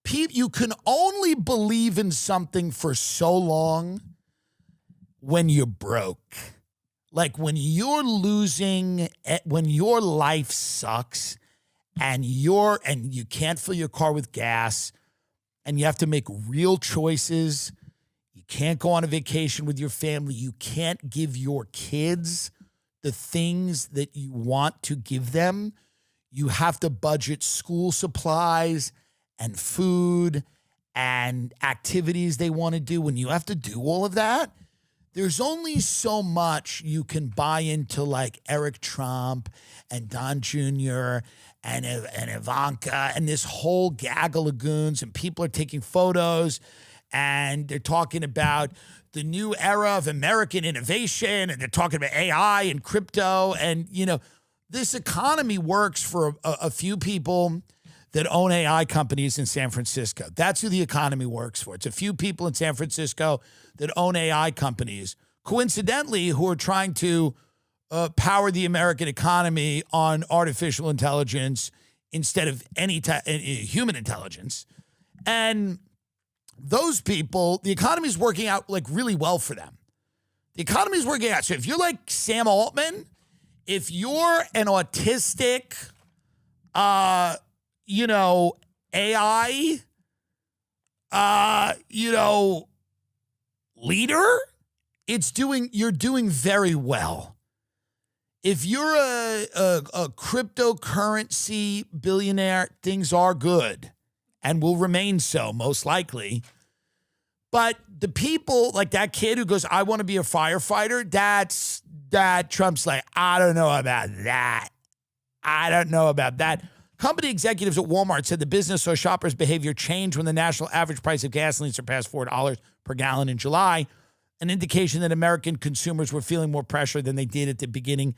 you can only believe in something for so long when you're broke. Like when you're losing, when your life sucks and you can't fill your car with gas and you have to make real choices. You can't go on a vacation with your family. You can't give your kids the things that you want to give them. You have to budget school supplies and food and activities they want to do. When you have to do all of that, there's only so much you can buy into, like Eric Trump and Don Jr. and Ivanka and this whole gaggle of goons, and people are taking photos and they're talking about the new era of American innovation, and they're talking about AI and crypto. And, this economy works for a few people that own AI companies in San Francisco. That's who the economy works for. It's a few people in San Francisco that own AI companies, coincidentally, who are trying to power the American economy on artificial intelligence instead of any human intelligence. And those people, the economy is working out like really well for them. The economy is working out. So if you're like Sam Altman, if you're an autistic, AI, leader, you're doing very well. If you're a cryptocurrency billionaire, things are good and will remain so, most likely. But the people like that kid who goes, I want to be a firefighter, that Trump's like, I don't know about that. Company executives at Walmart said the business saw shoppers' behavior change when the national average price of gasoline surpassed $4 per gallon in July, an indication that American consumers were feeling more pressure than they did at the beginning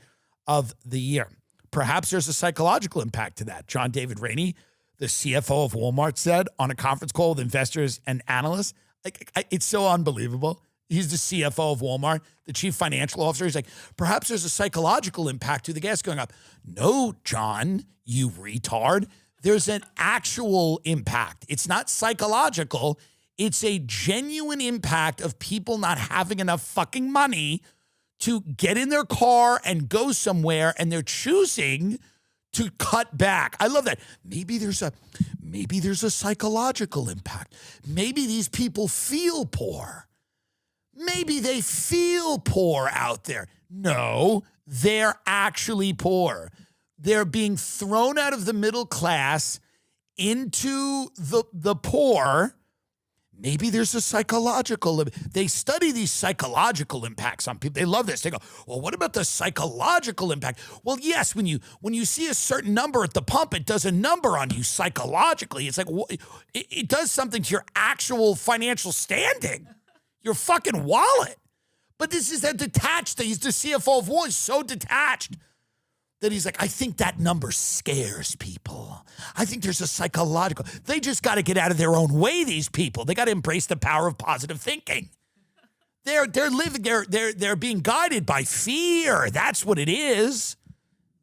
of the year. Perhaps there's a psychological impact to that. John David Rainey, the CFO of Walmart, said on a conference call with investors and analysts. It's so unbelievable. He's the CFO of Walmart, the chief financial officer. He's like, perhaps there's a psychological impact to the gas going up. No, John, you retard. There's an actual impact. It's not psychological. It's a genuine impact of people not having enough fucking money to get in their car and go somewhere, and they're choosing to cut back. I love that. Maybe there's a psychological impact. Maybe these people feel poor. Maybe they feel poor out there. No, they're actually poor. They're being thrown out of the middle class into the poor. Maybe there's a psychological. They study these psychological impacts on people. They love this. They go, well, what about the psychological impact? Well, yes, when you see a certain number at the pump, it does a number on you psychologically. It's like it does something to your actual financial standing, your fucking wallet. But this is that detached. He's the CFO of Walmart. He's so detached that he's like, I think that number scares people. I think there's a psychological. They just got to get out of their own way, these people. They got to embrace the power of positive thinking. They're being guided by fear. That's what it is.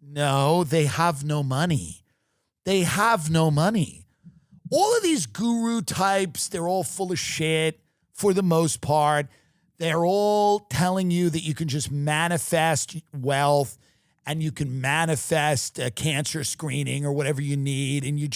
No, they have no money. They have no money. All of these guru types, they're all full of shit for the most part. They're all telling you that you can just manifest wealth and you can manifest a cancer screening or whatever you need. And you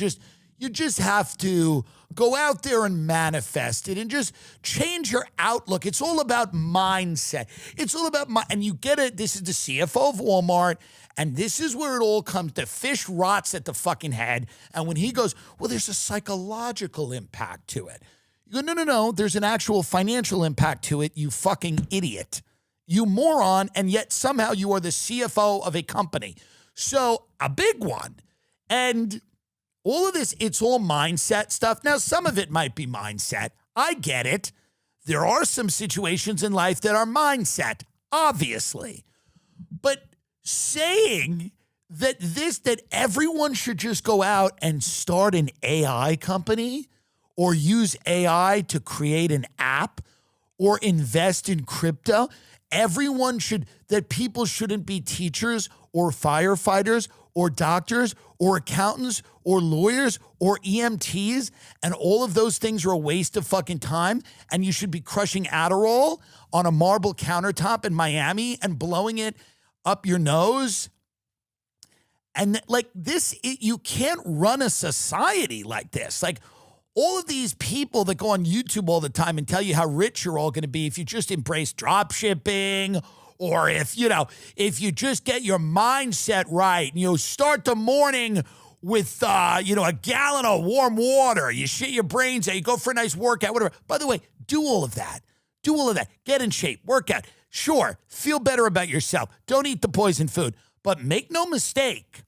You just have to go out there and manifest it and just change your outlook. It's all about mindset. It's all about and you get it. This is the CFO of Walmart, and this is where it all comes to. Fish rots at the fucking head. And when he goes, well, there's a psychological impact to it. You go, no. There's an actual financial impact to it, you fucking idiot. You moron, and yet somehow you are the CFO of a company. So a big one. And all of this, it's all mindset stuff. Now, some of it might be mindset. I get it. There are some situations in life that are mindset, obviously. But saying that everyone should just go out and start an AI company or use AI to create an app or invest in crypto, that people shouldn't be teachers or firefighters or doctors or accountants or lawyers or EMTs, and all of those things are a waste of fucking time, and you should be crushing Adderall on a marble countertop in Miami and blowing it up your nose. And you can't run a society like this. Like, all of these people that go on YouTube all the time and tell you how rich you're all going to be if you just embrace drop shipping, or if you just get your mindset right and you start the morning with, a gallon of warm water, you shit your brains out, you go for a nice workout, whatever. By the way, do all of that. Get in shape, work out. Sure, feel better about yourself. Don't eat the poison food. But make no mistake,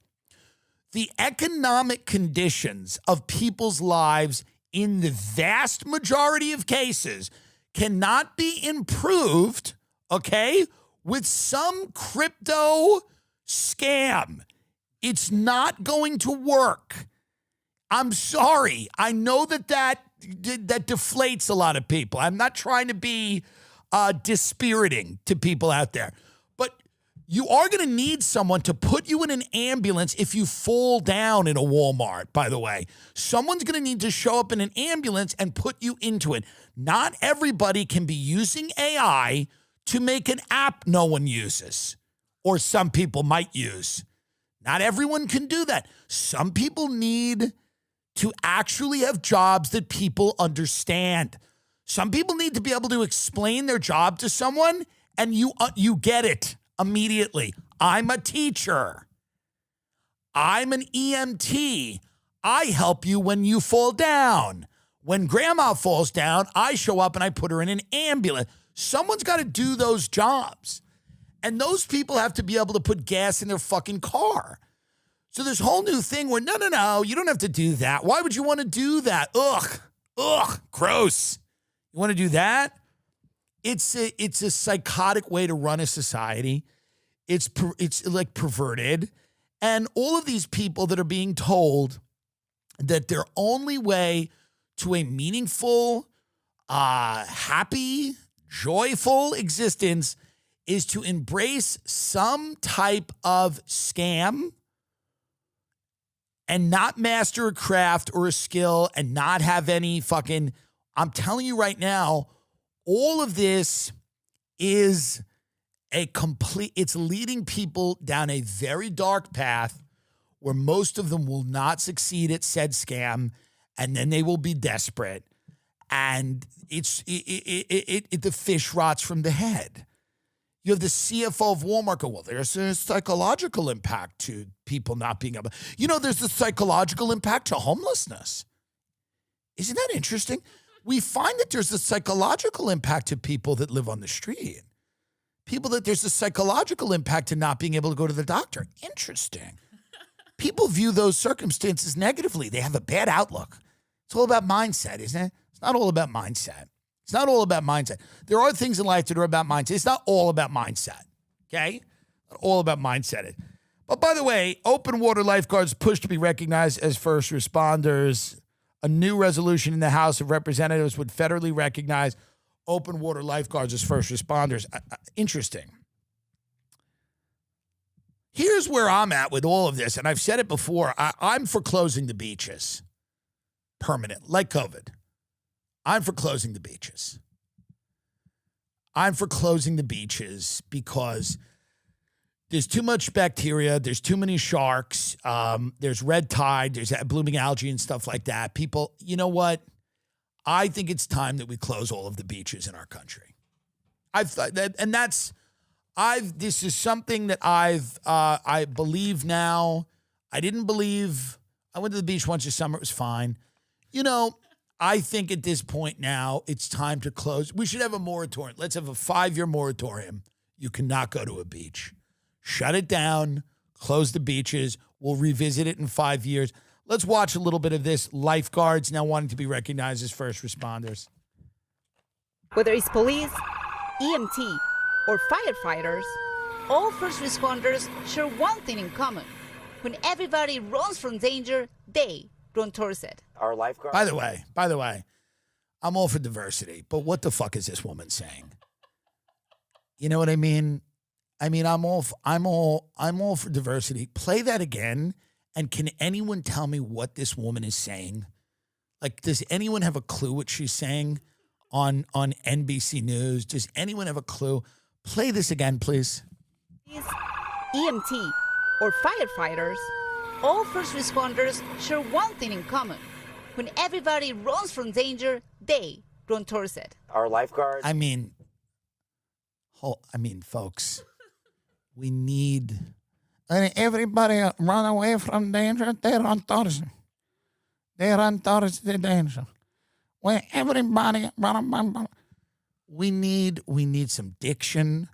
the economic conditions of people's lives in the vast majority of cases cannot be improved, okay, with some crypto scam. It's not going to work. I'm sorry. I know that deflates a lot of people. I'm not trying to be dispiriting to people out there. But you are going to need someone to put you in an ambulance if you fall down in a Walmart, by the way. Someone's going to need to show up in an ambulance and put you into it. Not everybody can be using AI to make an app no one uses, or some people might use. Not everyone can do that. Some people need to actually have jobs that people understand. Some people need to be able to explain their job to someone, and you get it immediately. I'm a teacher. I'm an EMT. I help you when you fall down. When grandma falls down, I show up and I put her in an ambulance. Someone's got to do those jobs. And those people have to be able to put gas in their fucking car. So this whole new thing where, no, you don't have to do that. Why would you want to do that? Ugh, gross. You want to do that? It's a psychotic way to run a society. It's like perverted. And all of these people that are being told that their only way to a meaningful, happy, joyful existence is to embrace some type of scam and not master a craft or a skill and not have any fucking, I'm telling you right now, all of this is it's leading people down a very dark path where most of them will not succeed at said scam, and then they will be desperate. And the fish rots from the head. You have the CFO of Walmart go, well, there's a psychological impact to people not being able. There's the psychological impact to homelessness. Isn't that interesting? We find that there's a psychological impact to people that live on the street. There's a psychological impact to not being able to go to the doctor. Interesting. People view those circumstances negatively. They have a bad outlook. It's all about mindset, isn't it? It's not all about mindset. It's not all about mindset. There are things in life that are about mindset. It's not all about mindset, okay? Not all about mindset. But by the way, open water lifeguards push to be recognized as first responders. A new resolution in the House of Representatives would federally recognize open water lifeguards as first responders. Interesting. Here's where I'm at with all of this, and I've said it before. I'm for closing the beaches permanent, like COVID. I'm for closing the beaches. I'm for closing the beaches because There's too much bacteria. There's too many sharks. There's red tide. There's blooming algae and stuff like that. People, you know what? I think it's time that we close all of the beaches in our country. This is something that I believe now. I didn't believe. I went to the beach once this summer. It was fine. You know, I think at this point now, it's time to close. We should have a moratorium. Let's have a 5-year moratorium. You cannot go to a beach. Shut it down. Close the beaches. We'll revisit it in 5 years. Let's watch a little bit of this. Lifeguards now wanting to be recognized as first responders. Whether it's police, EMT, or firefighters, all first responders share one thing in common. When everybody runs from danger, they run towards it. Our lifeguard. By the way, I'm all for diversity, but what the fuck is this woman saying? You know what I mean? I'm all for diversity. Play that again, and can anyone tell me what this woman is saying? Like, does anyone have a clue what she's saying on NBC News? Does anyone have a clue? Play this again, please. EMT or firefighters, all first responders share one thing in common. When everybody runs from danger, they run towards it. Our lifeguard. I mean, folks, we need. And everybody run away from danger. They run towards it. They run towards the danger. When everybody run. We need some diction.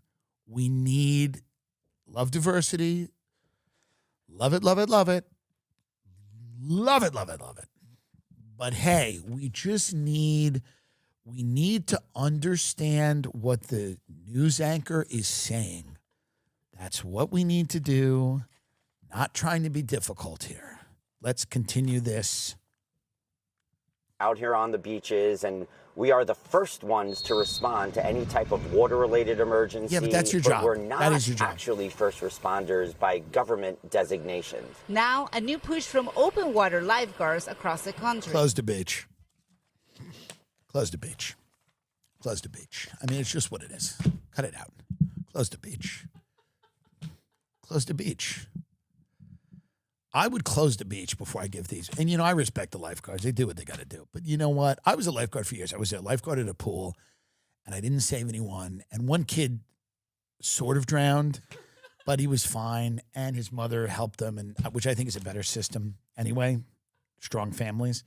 We need love diversity. Love it, love it, love it. Love it, love it, love it. But hey, we need to understand what the news anchor is saying. That's what we need to do. Not trying to be difficult here. Let's continue this. Out here on the beaches, and we are the first ones to respond to any type of water-related emergency. Yeah, but that's your job. We're not that is your job. actually first responders by government designations. Now, a new push from open water lifeguards across the country. Close the beach. Close the beach. Close the beach. I mean, it's just what it is. Cut it out. Close the beach. Close the beach. I would close the beach before I give these. And, you know, I respect the lifeguards. They do what they got to do. But you know what? I was a lifeguard for years. I was a lifeguard at a pool, and I didn't save anyone. And one kid sort of drowned, but he was fine. And his mother helped him, and which I think is a better system anyway. Strong families.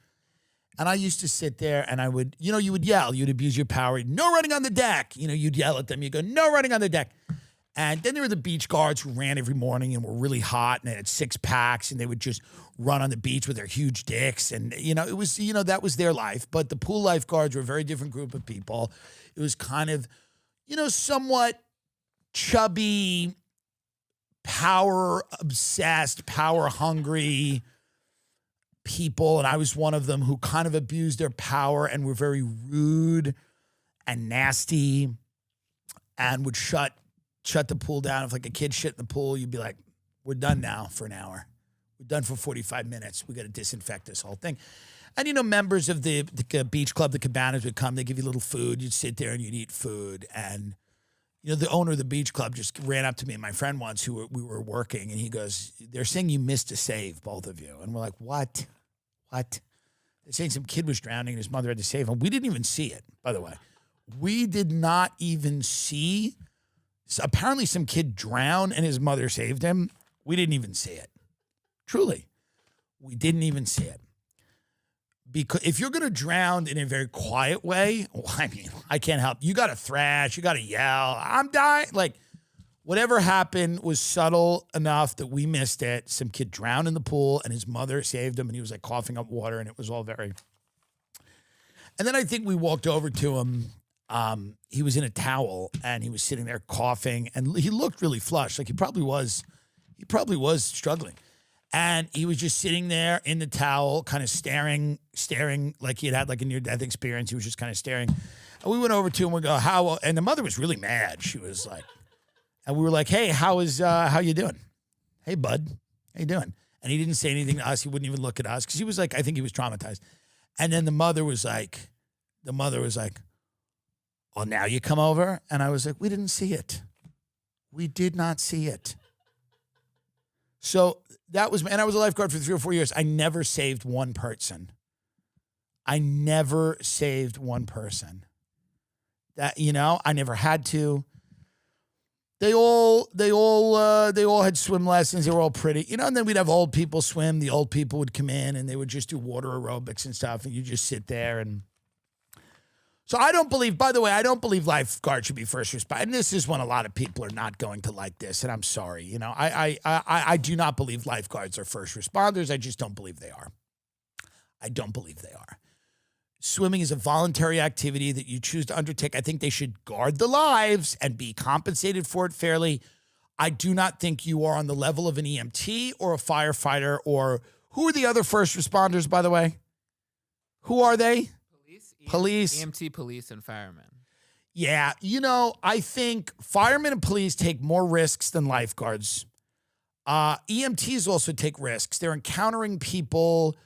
And I used to sit there, and I would, you know, you would yell. You'd abuse your power. No running on the deck. You know, you'd yell at them. You go, no running on the deck. And then there were the beach guards who ran every morning and were really hot and they had 6 packs and they would just run on the beach with their huge dicks. And, you know, it was, you know, that was their life. But the pool lifeguards were a very different group of people. It was kind of, you know, somewhat chubby, power obsessed, power hungry people. And I was one of them who kind of abused their power and were very rude and nasty and would shut the pool down. If like a kid shit in the pool, you'd be like, we're done now for an hour. We're done for 45 minutes. We got to disinfect this whole thing. And, you know, members of the beach club, the cabanas would come. They give you a little food. You'd sit there and you'd eat food. And, you know, the owner of the beach club just ran up to me and my friend once we were working. And he goes, they're saying you missed a save, both of you. And we're like, what? They're saying some kid was drowning and his mother had to save him. We didn't even see it, by the way. We did not even see. So apparently some kid drowned and his mother saved him. We didn't even see it. Truly. We didn't even see it. Because if you're going to drown in a very quiet way, well, I mean, I can't help. You got to thrash. You got to yell. I'm dying. Like, whatever happened was subtle enough that we missed it. Some kid drowned in the pool and his mother saved him and he was like coughing up water and it was all very. And then I think we walked over to him. He was in a towel and he was sitting there coughing and he looked really flushed. Like he probably was struggling. And he was just sitting there in the towel, kind of staring like he had like a near-death experience. He was just kind of staring. And we went over to him. We go, how? And the mother was really mad. She was like, and we were like, hey, how you doing? Hey, bud, how you doing? And he didn't say anything to us. He wouldn't even look at us because he was like, I think he was traumatized. And then the mother was like, oh, now you come over? And I was like, we didn't see it. We did not see it. So that was, and I was a lifeguard for 3 or 4 years. I never saved one person. I never saved one person. That, I never had to. They all had swim lessons. They were all pretty, and then we'd have old people swim. The old people would come in and they would just do water aerobics and stuff. And you just sit there. And so I don't believe lifeguards should be first responders. And this is when a lot of people are not going to like this. And I'm sorry, I do not believe lifeguards are first responders. I just don't believe they are. I don't believe they are. Swimming is a voluntary activity that you choose to undertake. I think they should guard the lives and be compensated for it fairly. I do not think you are on the level of an EMT or a firefighter or who are the other first responders, by the way? Who are they? Police. EMT, police, and firemen. Yeah. I think firemen and police take more risks than lifeguards. EMTs also take risks. They're encountering people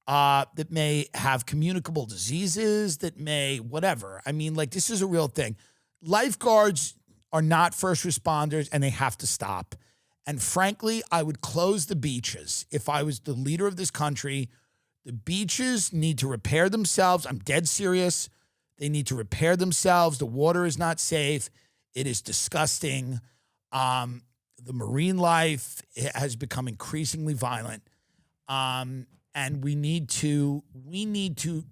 that may have communicable diseases, that may whatever. I mean, this is a real thing. Lifeguards are not first responders, and they have to stop. And frankly, I would close the beaches. If I was the leader of this country, the beaches need to repair themselves. I'm dead serious. They need to repair themselves. The water is not safe. It is disgusting. The marine life has become increasingly violent. And we need to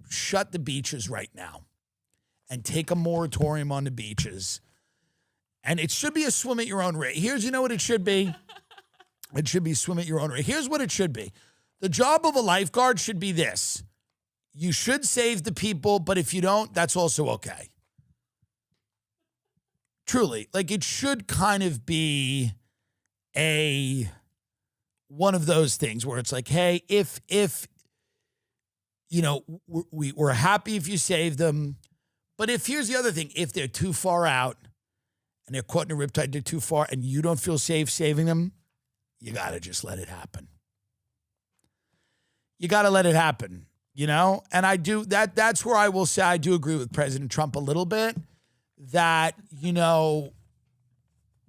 shut the beaches right now and take a moratorium on the beaches. And it should be a swim at your own rate. Here's, what it should be. It should be swim at your own rate. Here's what it should be. The job of a lifeguard should be this. You should save the people, but if you don't, that's also okay. Truly. It should kind of be one of those things where it's hey, if we're happy if you save them, but here's the other thing, if they're too far out and they're caught in a riptide, they're too far, and you don't feel safe saving them, you got to just let it happen. You got to let it happen, And I do that's where I will say I do agree with President Trump a little bit that,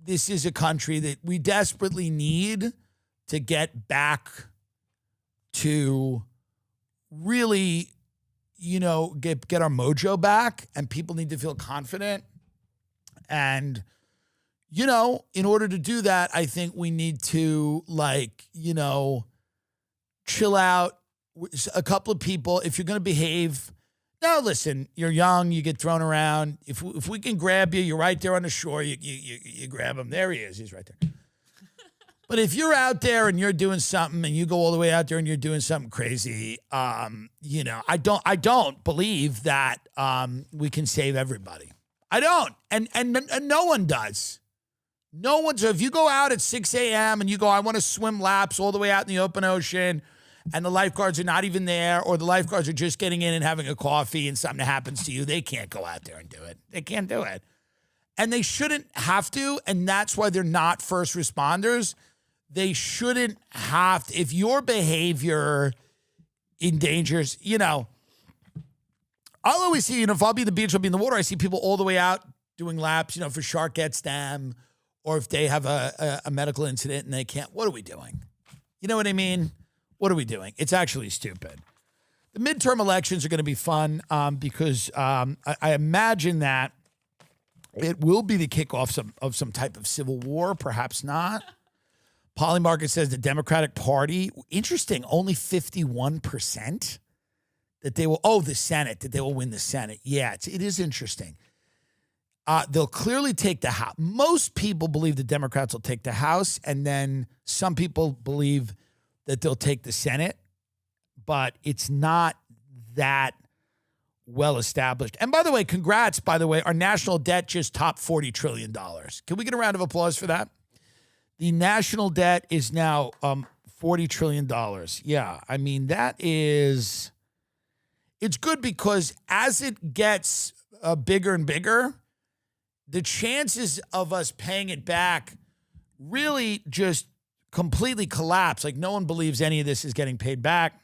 this is a country that we desperately need to get back to really, get our mojo back, and people need to feel confident. And, in order to do that, I think we need to chill out. A couple of people, if you're going to behave, now listen, you're young, you get thrown around. If we can grab you, you're right there on the shore, you grab him. There he is. He's right there. But if you're out there and you're doing something and you go all the way out there and you're doing something crazy, I don't believe that we can save everybody. I don't. And no one does. No one. So if you go out at 6 a.m. and you go, I want to swim laps all the way out in the open ocean, and the lifeguards are not even there, or the lifeguards are just getting in and having a coffee and something happens to you, they can't go out there and do it. They can't do it. And they shouldn't have to, and that's why they're not first responders. They shouldn't have to. If your behavior endangers, I'll always see, if I'll be in the beach, I'll be in the water, I see people all the way out doing laps, if a shark gets them, or if they have a medical incident and they can't. What are we doing? You know what I mean? What are we doing? It's actually stupid. The midterm elections are going to be fun because I imagine that it will be the kickoff of some type of civil war, perhaps not. Polymarket says the Democratic Party, interesting, only 51% that they will, the Senate, that they will win the Senate. Yeah, it is interesting. They'll clearly take the House. Most people believe the Democrats will take the House, and then some people believe that they'll take the Senate, but it's not that well established. And by the way, congrats, our national debt just topped $40 trillion. Can we get a round of applause for that? The national debt is now $40 trillion. Yeah, I mean, it's good because as it gets bigger and bigger, the chances of us paying it back really just completely collapse. No one believes any of this is getting paid back.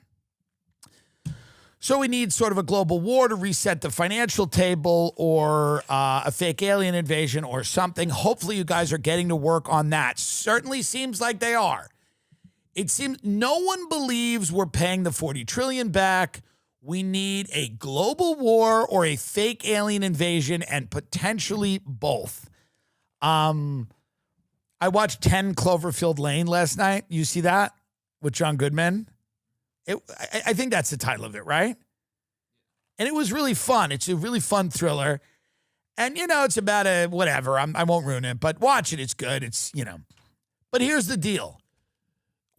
So we need sort of a global war to reset the financial table, or a fake alien invasion or something. Hopefully you guys are getting to work on that. Certainly seems like they are. It seems no one believes we're paying the $40 trillion back. We need a global war or a fake alien invasion, and potentially both. I watched 10 Cloverfield Lane last night. You see that with John Goodman? I think that's the title of it, right? And it was really fun. It's a really fun thriller. And, it's about whatever. I won't ruin it, but watch it. It's good. But here's the deal.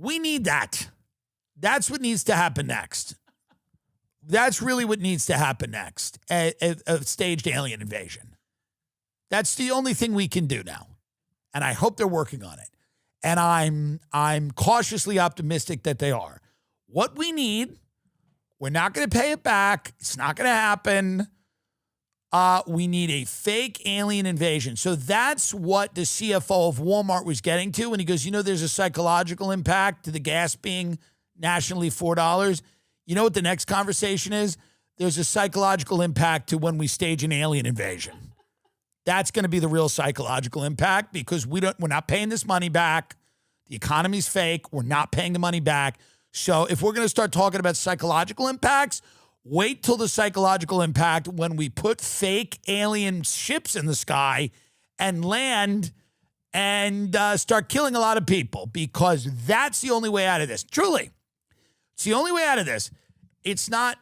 We need that. That's what needs to happen next. That's really what needs to happen next. A staged alien invasion. That's the only thing we can do now. And I hope they're working on it. And I'm cautiously optimistic that they are. What we need, we're not going to pay it back. It's not going to happen. We need a fake alien invasion. So that's what the CFO of Walmart was getting to when he goes, there's a psychological impact to the gas being nationally $4. You know what the next conversation is? There's a psychological impact to when we stage an alien invasion. That's going to be the real psychological impact because we're not paying this money back. The economy's fake. We're not paying the money back. So if we're going to start talking about psychological impacts, wait till the psychological impact when we put fake alien ships in the sky and land and start killing a lot of people, because that's the only way out of this. Truly. It's the only way out of this. It's not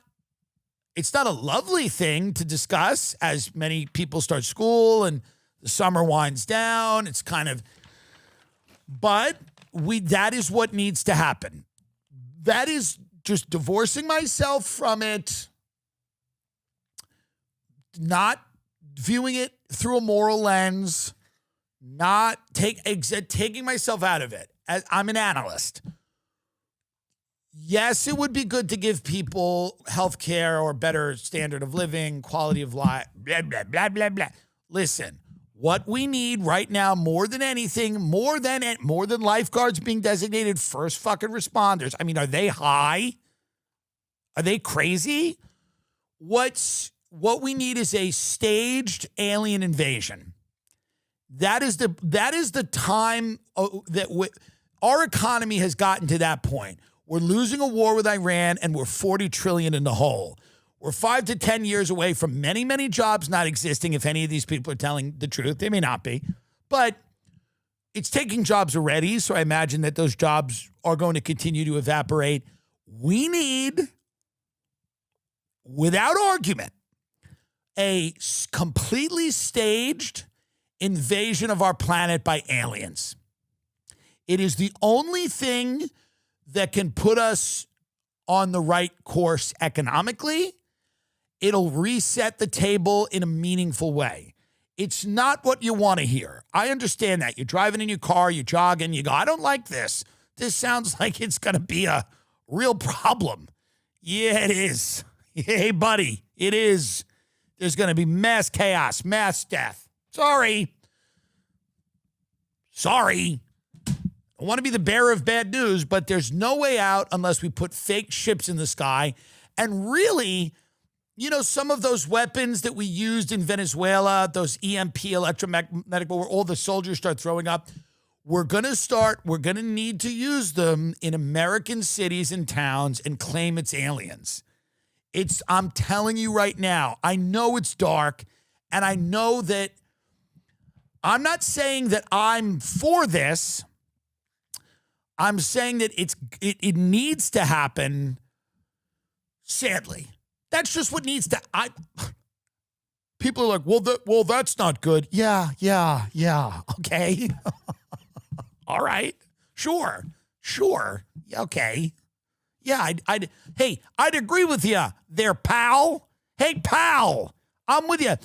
a lovely thing to discuss as many people start school and the summer winds down. It's but that is what needs to happen. That is just divorcing myself from it, not viewing it through a moral lens, not taking myself out of it. I'm an analyst. Yes, it would be good to give people health care or better standard of living, quality of life, blah, blah, blah, blah, blah. Listen, what we need right now more than anything, more than lifeguards being designated first fucking responders. I mean, are they high? Are they crazy? What we need is a staged alien invasion. That is the time that our economy has gotten to that point. We're losing a war with Iran, and we're $40 trillion in the hole. We're 5 to 10 years away from many, many jobs not existing. If any of these people are telling the truth, they may not be, but it's taking jobs already. So I imagine that those jobs are going to continue to evaporate. We need, without argument, a completely staged invasion of our planet by aliens. It is the only thing that can put us on the right course economically. It'll reset the table in a meaningful way. It's not what you want to hear. I understand that. You're driving in your car, you're jogging, you go, I don't like this. This sounds like it's going to be a real problem. Yeah, it is. Hey, buddy, it is. There's going to be mass chaos, mass death. Sorry. I want to be the bearer of bad news, but there's no way out unless we put fake ships in the sky. And really, some of those weapons that we used in Venezuela, those EMP, electromagnetic, where all the soldiers start throwing up, we're going to need to use them in American cities and towns and claim it's aliens. I'm telling you right now, I know it's dark, and I know that I'm not saying that I'm for this. I'm saying that it needs to happen, sadly. That's just what needs to. People are like, well, that's not good. Yeah. Okay. All right. Sure. Okay. Yeah. I'd agree with you there, pal. Hey, pal, I'm with you.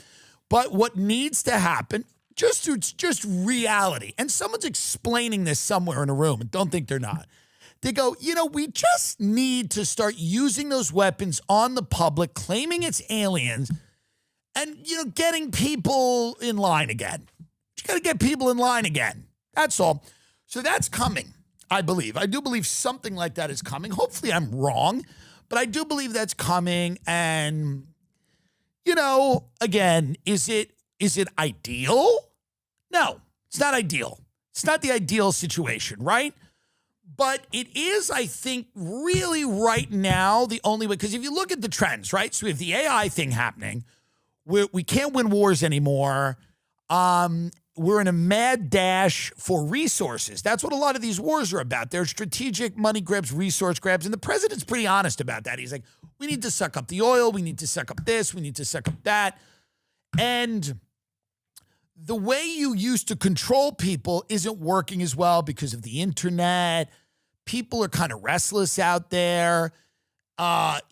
But what needs to happen, just reality. And someone's explaining this somewhere in a room, and don't think they're not. They go, we just need to start using those weapons on the public, claiming it's aliens, and, getting people in line again. You got to get people in line again. That's all. So that's coming, I believe. I do believe something like that is coming. Hopefully I'm wrong, but I do believe that's coming. And, again, is it ideal? No, it's not ideal. It's not the ideal situation, right? But it is, I think, really right now the only way. Because if you look at the trends, right? So we have the AI thing happening. We can't win wars anymore. We're in a mad dash for resources. That's what a lot of these wars are about. They're strategic money grabs, resource grabs. And the president's pretty honest about that. He's like, we need to suck up the oil. We need to suck up this. We need to suck up that. And the way you used to control people isn't working as well because of the internet. People are kind of restless out there.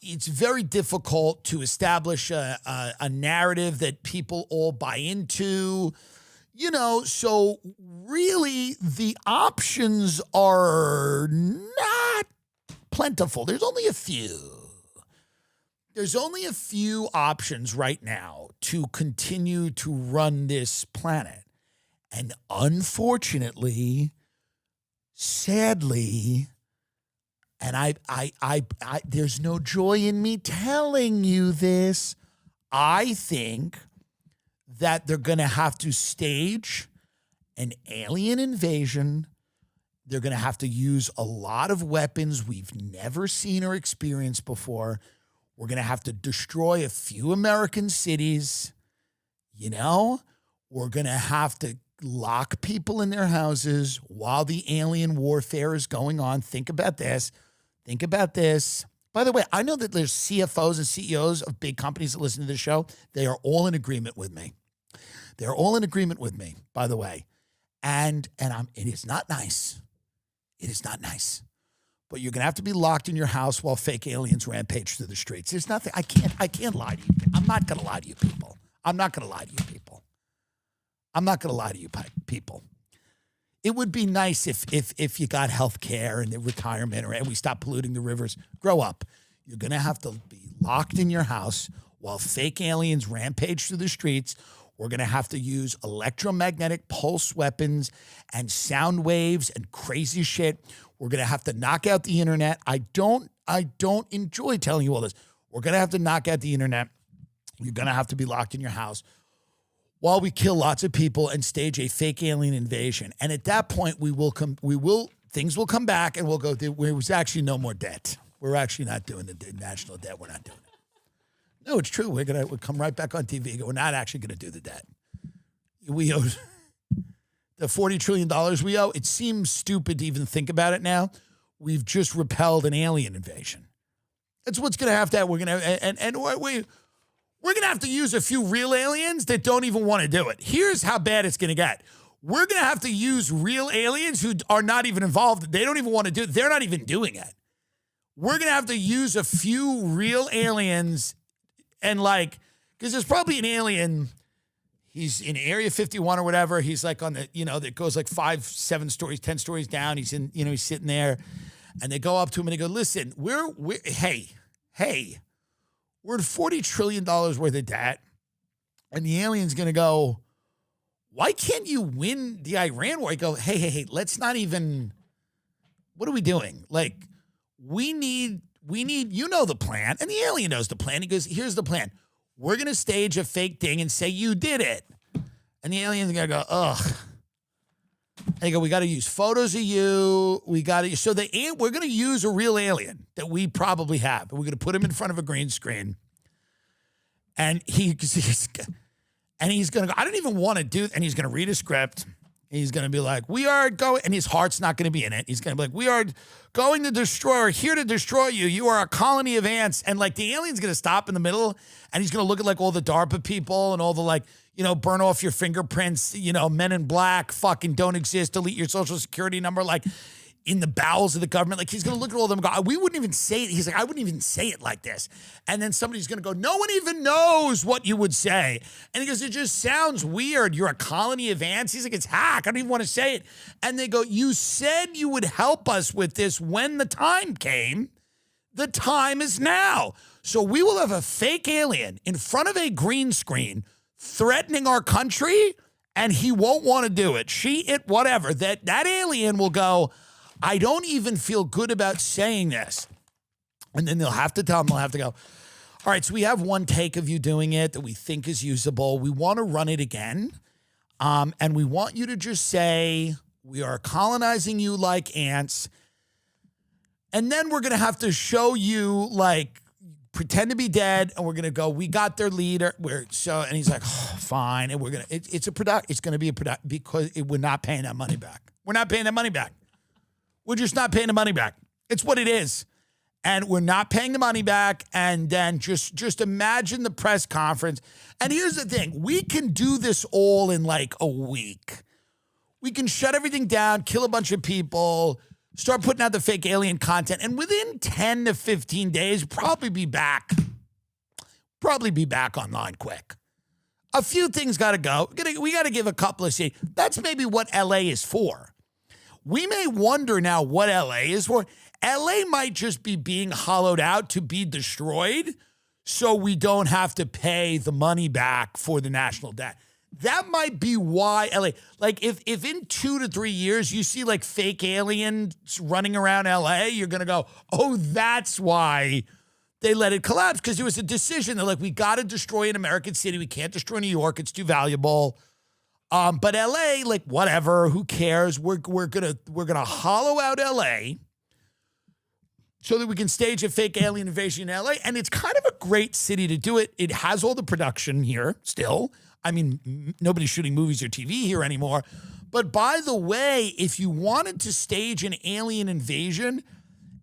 It's very difficult to establish a narrative that people all buy into. So really the options are not plentiful. There's only a few. There's only a few options right now to continue to run this planet. And unfortunately, sadly, and I there's no joy in me telling you this, I think that they're going to have to stage an alien invasion. They're going to have to use a lot of weapons we've never seen or experienced before. We're going to have to destroy a few American cities. We're going to have to lock people in their houses while the alien warfare is going on. Think about this. By the way, I know that there's CFOs and CEOs of big companies that listen to this show. They are all in agreement with me. They're all in agreement with me, by the way. And it is not nice. It is not nice. But you're going to have to be locked in your house while fake aliens rampage through the streets. There's nothing. I can't lie to you. I'm not going to lie to you people. I'm not going to lie to you people. I'm not going to lie to you people. It would be nice if you got health care and the retirement and we stop polluting the rivers. Grow up. You're going to have to be locked in your house while fake aliens rampage through the streets. We're going to have to use electromagnetic pulse weapons and sound waves and crazy shit. We're going to have to knock out the internet. I don't enjoy telling you all this. We're going to have to knock out the internet. You're going to have to be locked in your house while we kill lots of people and stage a fake alien invasion. And at that point, things will come back and we'll go, there was actually no more debt. We're actually not doing the national debt. We're not doing it. No, it's true. We'll come right back on TV and go, we're not actually going to do the debt. We owe the $40 trillion we owe. It seems stupid to even think about it now. We've just repelled an alien invasion. That's what's going to have to happen. We're going to have to use a few real aliens that don't even want to do it. Here's how bad it's going to get. We're going to have to use real aliens who are not even involved. They don't even want to do it. They're not even doing it. We're going to have to use a few real aliens and because there's probably an alien, he's in Area 51 or whatever. He's like on the, that goes like 5, 7 stories, 10 stories down. He's in, he's sitting there and they go up to him and they go, listen, hey, we're at $40 trillion worth of debt. And the alien's going to go, why can't you win the Iran war? I go, hey, let's not even, what are we doing? We need, the plan. And the alien knows the plan. He goes, here's the plan. We're going to stage a fake thing and say you did it. And the alien's going to go, ugh. And they go, we got to use photos of you. We're going to use a real alien that we probably have. And we're going to put him in front of a green screen. And he's going to go, I don't even want to do it. And he's going to read a script. He's going to be like, we are going, and his heart's not going to be in it. He's going to be like, we are going to destroy, or here to destroy you. You are a colony of ants. And the alien's going to stop in the middle and he's going to look at all the DARPA people and all the burn off your fingerprints, Men in Black, fucking don't exist, delete your social security number, in the bowels of the government. He's going to look at all of them and go, we wouldn't even say it. He's like, I wouldn't even say it like this. And then somebody's going to go, no one even knows what you would say. And he goes, it just sounds weird. You're a colony of ants. He's like, it's hack. I don't even want to say it. And they go, you said you would help us with this when the time came. The time is now. So we will have a fake alien in front of a green screen threatening our country, and he won't want to do it. Whatever. That alien will go, I don't even feel good about saying this. And then they'll have to tell him, they'll have to go, all right, so we have one take of you doing it that we think is usable. We want to run it again. And we want you to just say, we are colonizing you like ants. And then we're going to have to show you, like, pretend to be dead, and we're going to go, we got their leader. And he's like, oh, fine. And we're going to, it's going to be a product because we're not paying that money back. We're not paying that money back. We're just not paying the money back. It's what it is. And we're not paying the money back. And then just imagine the press conference. And here's the thing. We can do this all in like a week. We can shut everything down, kill a bunch of people, start putting out the fake alien content. And within 10 to 15 days, probably be back online quick. A few things got to go. We got to give a couple of cities. That's maybe what LA is for. We may wonder now what LA is for. LA might just be being hollowed out to be destroyed so we don't have to pay the money back for the national debt. That might be why LA, like if in 2 to 3 years you see like fake aliens running around LA, you're going to go, oh, that's why they let it collapse, because it was a decision. They're like, we got to destroy an American city. We can't destroy New York. It's too valuable. But LA, like whatever, who cares? We're gonna hollow out LA so that we can stage a fake alien invasion in LA. And it's kind of a great city to do it. It has all the production here still. I mean, nobody's shooting movies or TV here anymore. But by the way, if you wanted to stage an alien invasion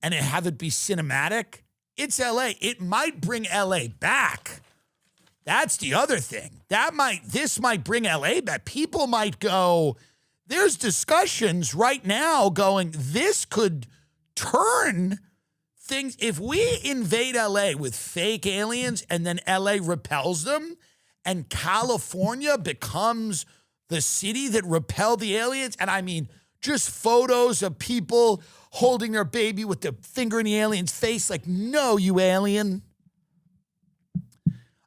and have it be cinematic, it's LA. It might bring LA back. That's the other thing. This might bring LA back. People might go, there's discussions right now going, this could turn things. If we invade LA with fake aliens and then LA repels them and California becomes the city that repelled the aliens, and I mean, just photos of people holding their baby with the finger in the alien's face, like, no, you alien.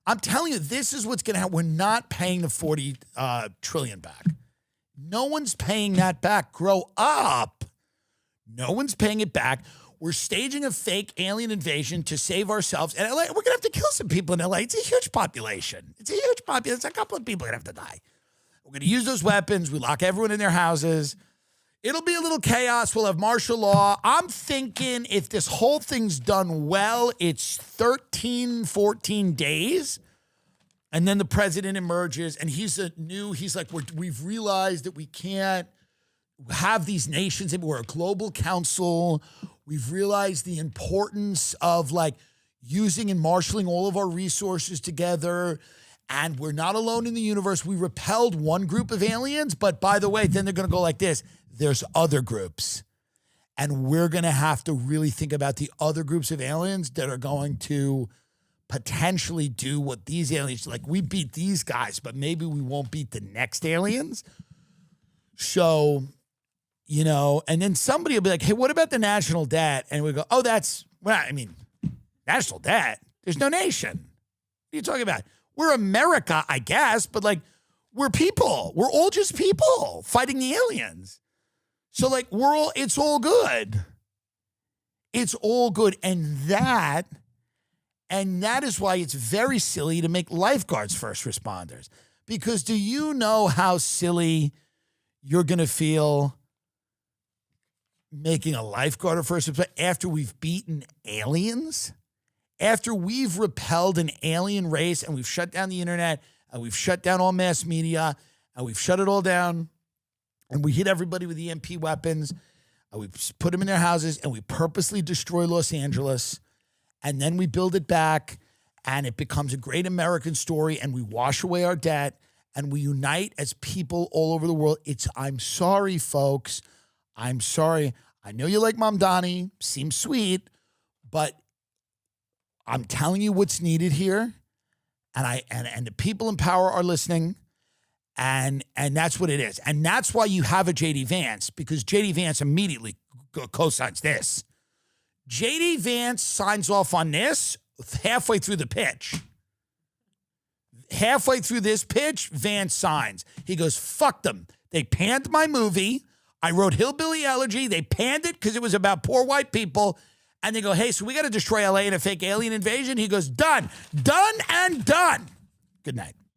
I'm telling you, this is what's going to happen. We're not paying the $40 trillion back. No one's paying that back. Grow up. No one's paying it back. We're staging a fake alien invasion to save ourselves. And LA, we're going to have to kill some people in LA. It's a huge population. It's a couple of people are going to have to die. We're going to use those weapons. We lock everyone in their houses. It'll be a little chaos. We'll have martial law. I'm thinking if this whole thing's done well, it's 13, 14 days. And then the president emerges and he's like, we've realized that we can't have these nations. We're a global council. We've realized the importance of like using and marshaling all of our resources together. And we're not alone in the universe. We repelled one group of aliens, but by the way, then they're going to go like this. There's other groups. And we're going to have to really think about the other groups of aliens that are going to potentially do what these aliens, like we beat these guys, but maybe we won't beat the next aliens. So, you know, and then somebody will be like, hey, what about the national debt? And we go, oh, national debt? There's no nation. What are you talking about? We're America, I guess, but like we're people. We're all just people fighting the aliens. So like it's all good. It's all good. And that is why it's very silly to make lifeguards first responders. Because do you know how silly you're going to feel making a lifeguard a first responder after we've beaten aliens? After we've repelled an alien race and we've shut down the internet and we've shut down all mass media and we've shut it all down and we hit everybody with EMP weapons and we put them in their houses and we purposely destroy Los Angeles and then we build it back and it becomes a great American story and we wash away our debt and we unite as people all over the world. I'm sorry, folks. I'm sorry. I know you like Mamdani. Seems sweet, but I'm telling you what's needed here, and the people in power are listening, and that's what it is. And that's why you have a J.D. Vance, because J.D. Vance immediately co-signs this. J.D. Vance signs off on this halfway through the pitch. Halfway through this pitch, Vance signs. He goes, fuck them. They panned my movie. I wrote Hillbilly Elegy. They panned it because it was about poor white people. And they go, hey, so we got to destroy LA in a fake alien invasion? He goes, done and done. Good night.